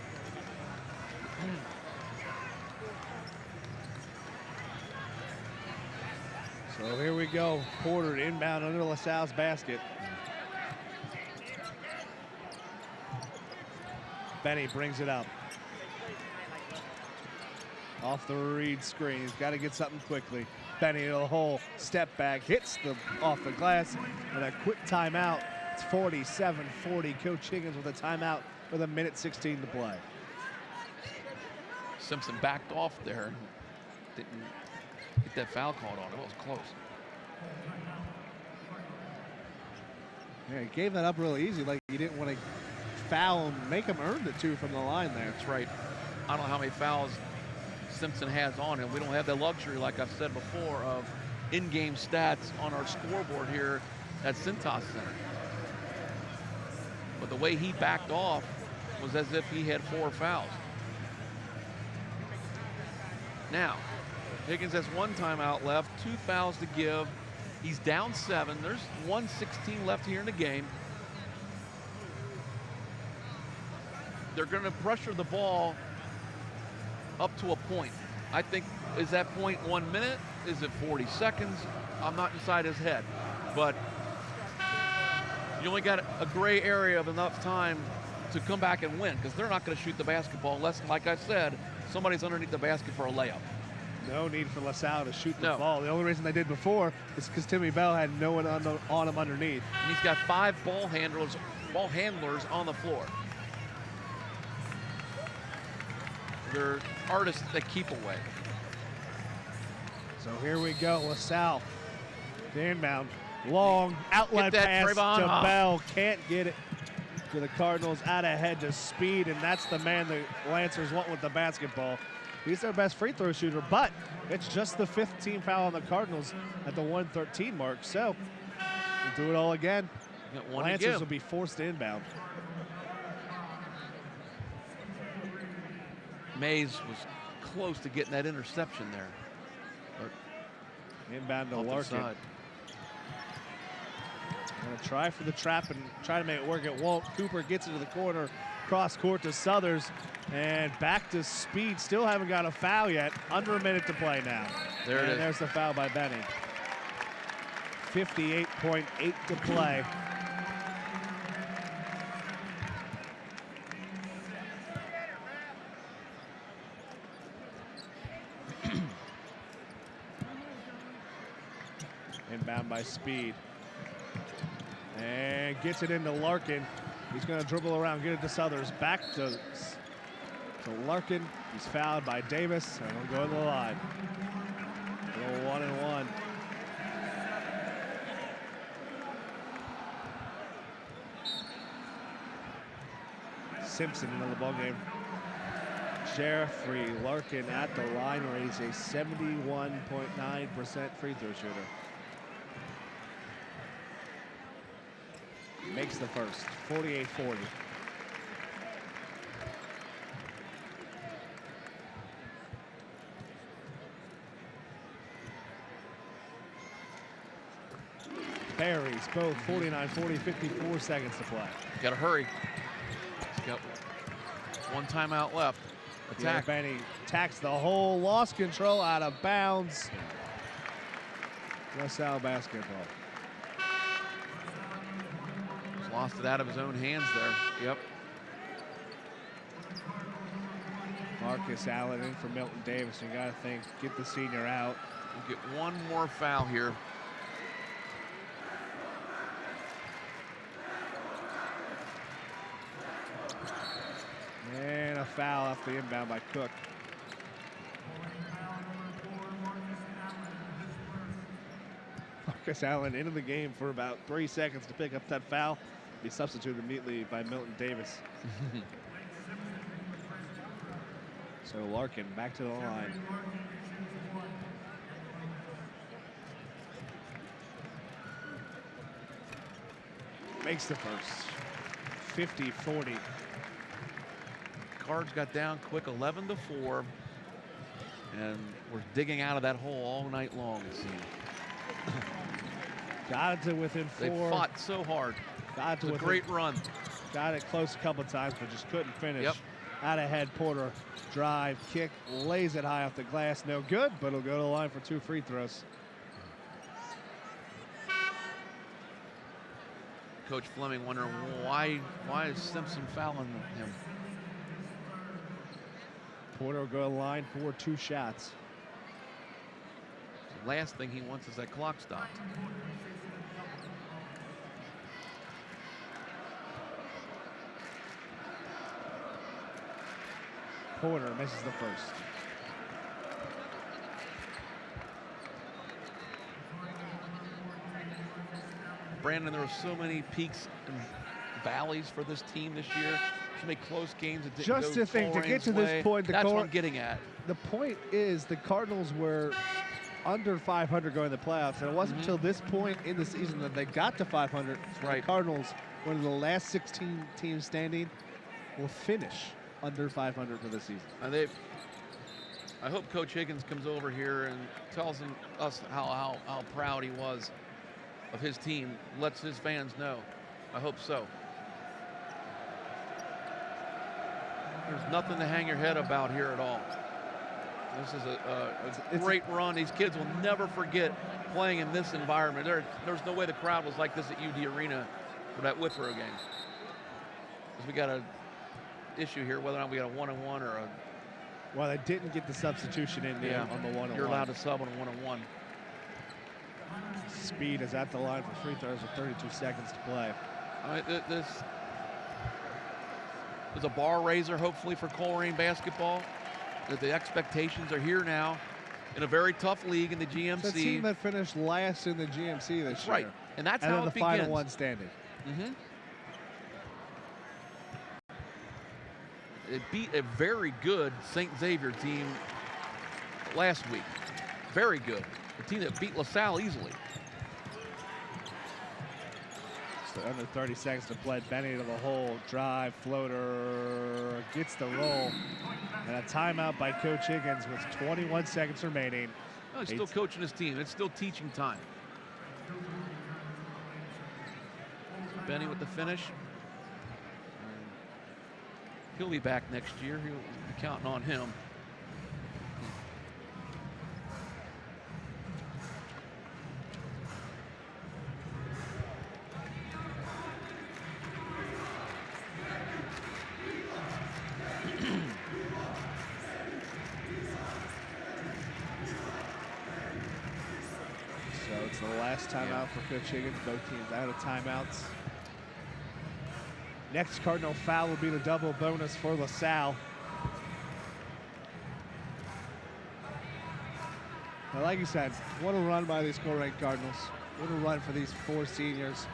So here we go. Porter inbound under LaSalle's basket. Benny brings it up. Off the Reed screen. He's got to get something quickly. Benny to the hole. Step back. Hits off the glass. And a quick timeout. It's 47-40. Coach Higgins with a timeout with 1:16 to play. Simpson backed off there. Didn't get that foul called on him. It was close. Yeah, he gave that up really easy. Like he didn't want to foul and make him earn the 2 from the line there. That's right. I don't know how many fouls Simpson has on him. We don't have the luxury, like I've said before, of in-game stats on our scoreboard here at Cintas Center. But the way he backed off was as if he had 4 fouls. Now, Higgins has 1 timeout left, 2 fouls to give. He's down 7. There's 1:16 left here in the game. They're going to pressure the ball up to a point. I think, is that point 1 minute? Is it 40 seconds? I'm not inside his head. But you only got a gray area of enough time to come back and win, because they're not going to shoot the basketball unless, like I said, somebody's underneath the basket for a layup. No need for LaSalle to shoot the ball. The only reason they did before is because Timmy Bell had no one on him underneath. And he's got 5 ball handlers on the floor. They're artists that keep away. So here we go, LaSalle. The inbound. Long outlet Get that, pass Trayvon. to Bell. Can't get it to the Cardinals. Out ahead to Speed, and that's the man the Lancers want with the basketball. He's their best free throw shooter, but it's just the 5th team foul on the Cardinals at the 1:13 mark. So we'll do it all again. Got one to Lancers give. will be forced to inbound. Mays was close to getting that interception there. But Inbound to off the Larkin. side. Gonna try for the trap and try to make it work. It won't. Cooper gets it to the corner. Cross court to Southers. And back to Speed. Still haven't got a foul yet. Under a minute to play now. There it is. And there's the foul by Benny. 58.8 to play. Inbound by Speed. And gets it into Larkin. He's going to dribble around, get it to Southers. Back to Larkin. He's fouled by Davis, and he'll go to the line. Little 1-and-1. Simpson into the ballgame. Jeffrey Larkin at the line where he's a 71.9% free throw shooter. Makes the first, 48-40. Berries, both 49-40, 54 seconds to play. Got to hurry. He's got one timeout left. Attack. Benny attacks the hole, lost control, out of bounds. LaSalle basketball. He's lost it out of his own hands there. Yep. Marcus Allen in for Milton Davis. You got to think, get the senior out. We'll get one more foul here. And a foul off the inbound by Cook. Marcus Allen into the game for about 3 seconds to pick up that foul. Be substituted immediately by Milton Davis. So Larkin back to the line. Makes the first. 50-40. Cards got down quick, 11-4, and we're digging out of that hole all night long, it seems. Got it to within 4. They fought so hard. Got it to It was a great run. Got it close a couple times, but just couldn't finish. Yep. Out ahead, Porter, drive, kick, lays it high off the glass. No good, but he'll go to the line for 2 free throws. Coach Fleming wondering why is Simpson fouling him? Porter will go to the line for 2 shots. The last thing he wants is that clock stopped. Porter misses the first. Brandon, there were so many peaks and valleys for this team this year. So many close games that didn't Just go to think, to get Colerain's to this way. point, That's what I'm getting at. The point is the Cardinals were under 500 going to the playoffs, and it wasn't until this point in the season that they got to 500. Right. The Cardinals, one of the last 16 teams standing, will finish under 500 for the season. And I hope Coach Higgins comes over here and tells us how proud he was of his team, lets his fans know. I hope so. There's nothing to hang your head about here at all. This is a great run. These kids will never forget playing in this environment. There's no way the crowd was like this at UD Arena for that Whitborough game. Because we got an issue here, whether or not we got a 1-on-1 or a... Well, they didn't get the substitution in there on the 1-on-1. You're allowed to sub on a 1-on-1. Speed is at the line for free throws with 32 seconds to play. I mean, this is a bar raiser, hopefully, for Colerain basketball. That the expectations are here now in a very tough league in the GMC. It's a team that finished last in the GMC this year. Right. And that's and how then it the begins. final one standing. It beat a very good St. Xavier team last week. Very good. A team that beat LaSalle easily. So under 30 seconds to play. Benny to the hole. Drive, floater, gets the roll. And a timeout by Coach Higgins with 21 seconds remaining. Oh, he's still coaching his team. It's still teaching time. Benny with the finish. He'll be back next year. He'll be counting on him. So it's the last timeout for Coach Higgins. Both teams out of timeouts. Next Cardinal foul will be the double bonus for LaSalle. Now, like you said, what a run by these Colerain Cardinals. What a run for these four seniors.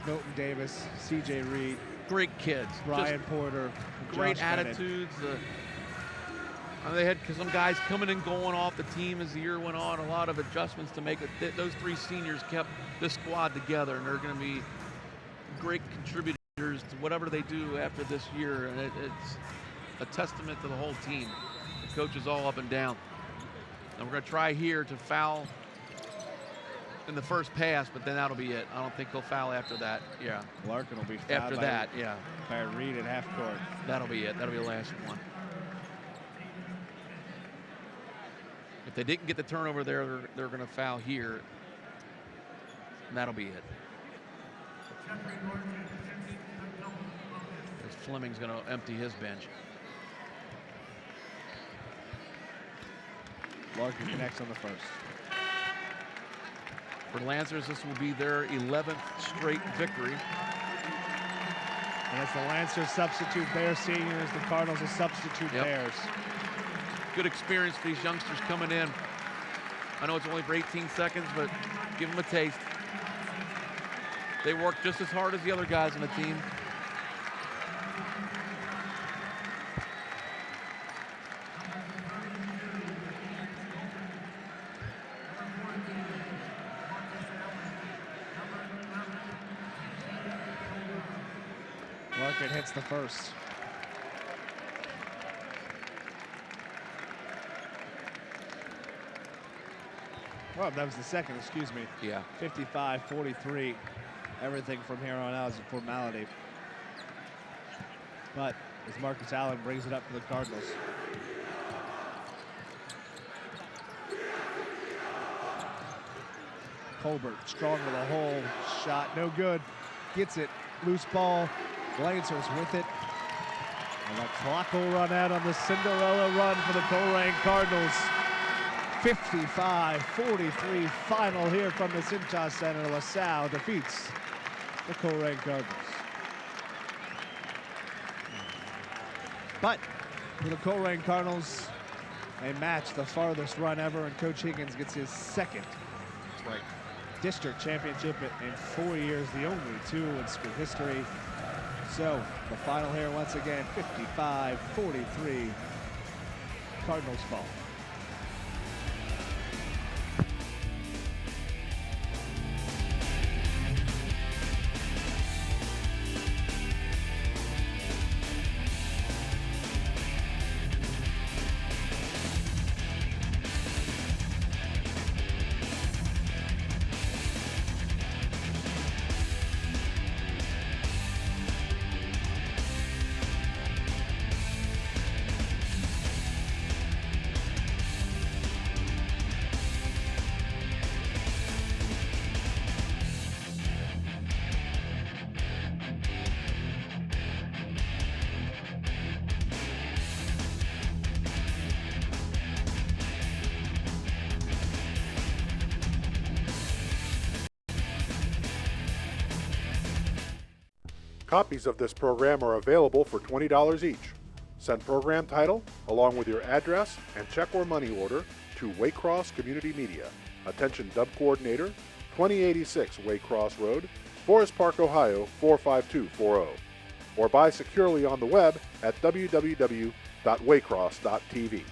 Milton Davis, C.J. Reed. Great kids. Brian Porter. Great Josh Bennett. attitudes. They had some guys coming and going off the team as the year went on. A lot of adjustments to make it. Those three seniors kept this squad together, and they're going to be great contributors to whatever they do after this year. And it's a testament to the whole team. The coaches all up and down. And we're going to try here to foul in the first pass, but then that'll be it. I don't think he'll foul after that. Yeah. Larkin will be fouled after that. Yeah. By Reed at half court. That'll be it. That'll be the last one. If they didn't get the turnover there, they're going to foul here. And that'll be it. As Fleming's going to empty his bench. Larkin connects on the first. For Lancers, this will be their 11th straight victory. And as the Lancers substitute Bears seniors, the Cardinals will substitute Bears. Good experience for these youngsters coming in. I know it's only for 18 seconds, but give them a taste. They work just as hard as the other guys on the team. Larkin hits the first. Well, that was the second, excuse me. Yeah. 55-43. Everything from here on out is a formality. But as Marcus Allen brings it up for the Cardinals. Colbert strong with a hole. Shot no good. Gets it. Loose ball. Lancers with it. And the clock will run out on the Cinderella run for the Colerain Cardinals. 55-43 final here from the Cintas Center. LaSalle defeats the Colerain Cardinals. But for the Colerain Cardinals, they match the farthest run ever, and Coach Higgins gets his second district championship in 4 years, the only two in school history. So the final here once again, 55-43, Cardinals fall. Copies of this program are available for $20 each. Send program title along with your address and check or money order to Waycross Community Media. Attention Dub Coordinator, 2086 Waycross Road, Forest Park, Ohio 45240, or buy securely on the web at www.waycross.tv.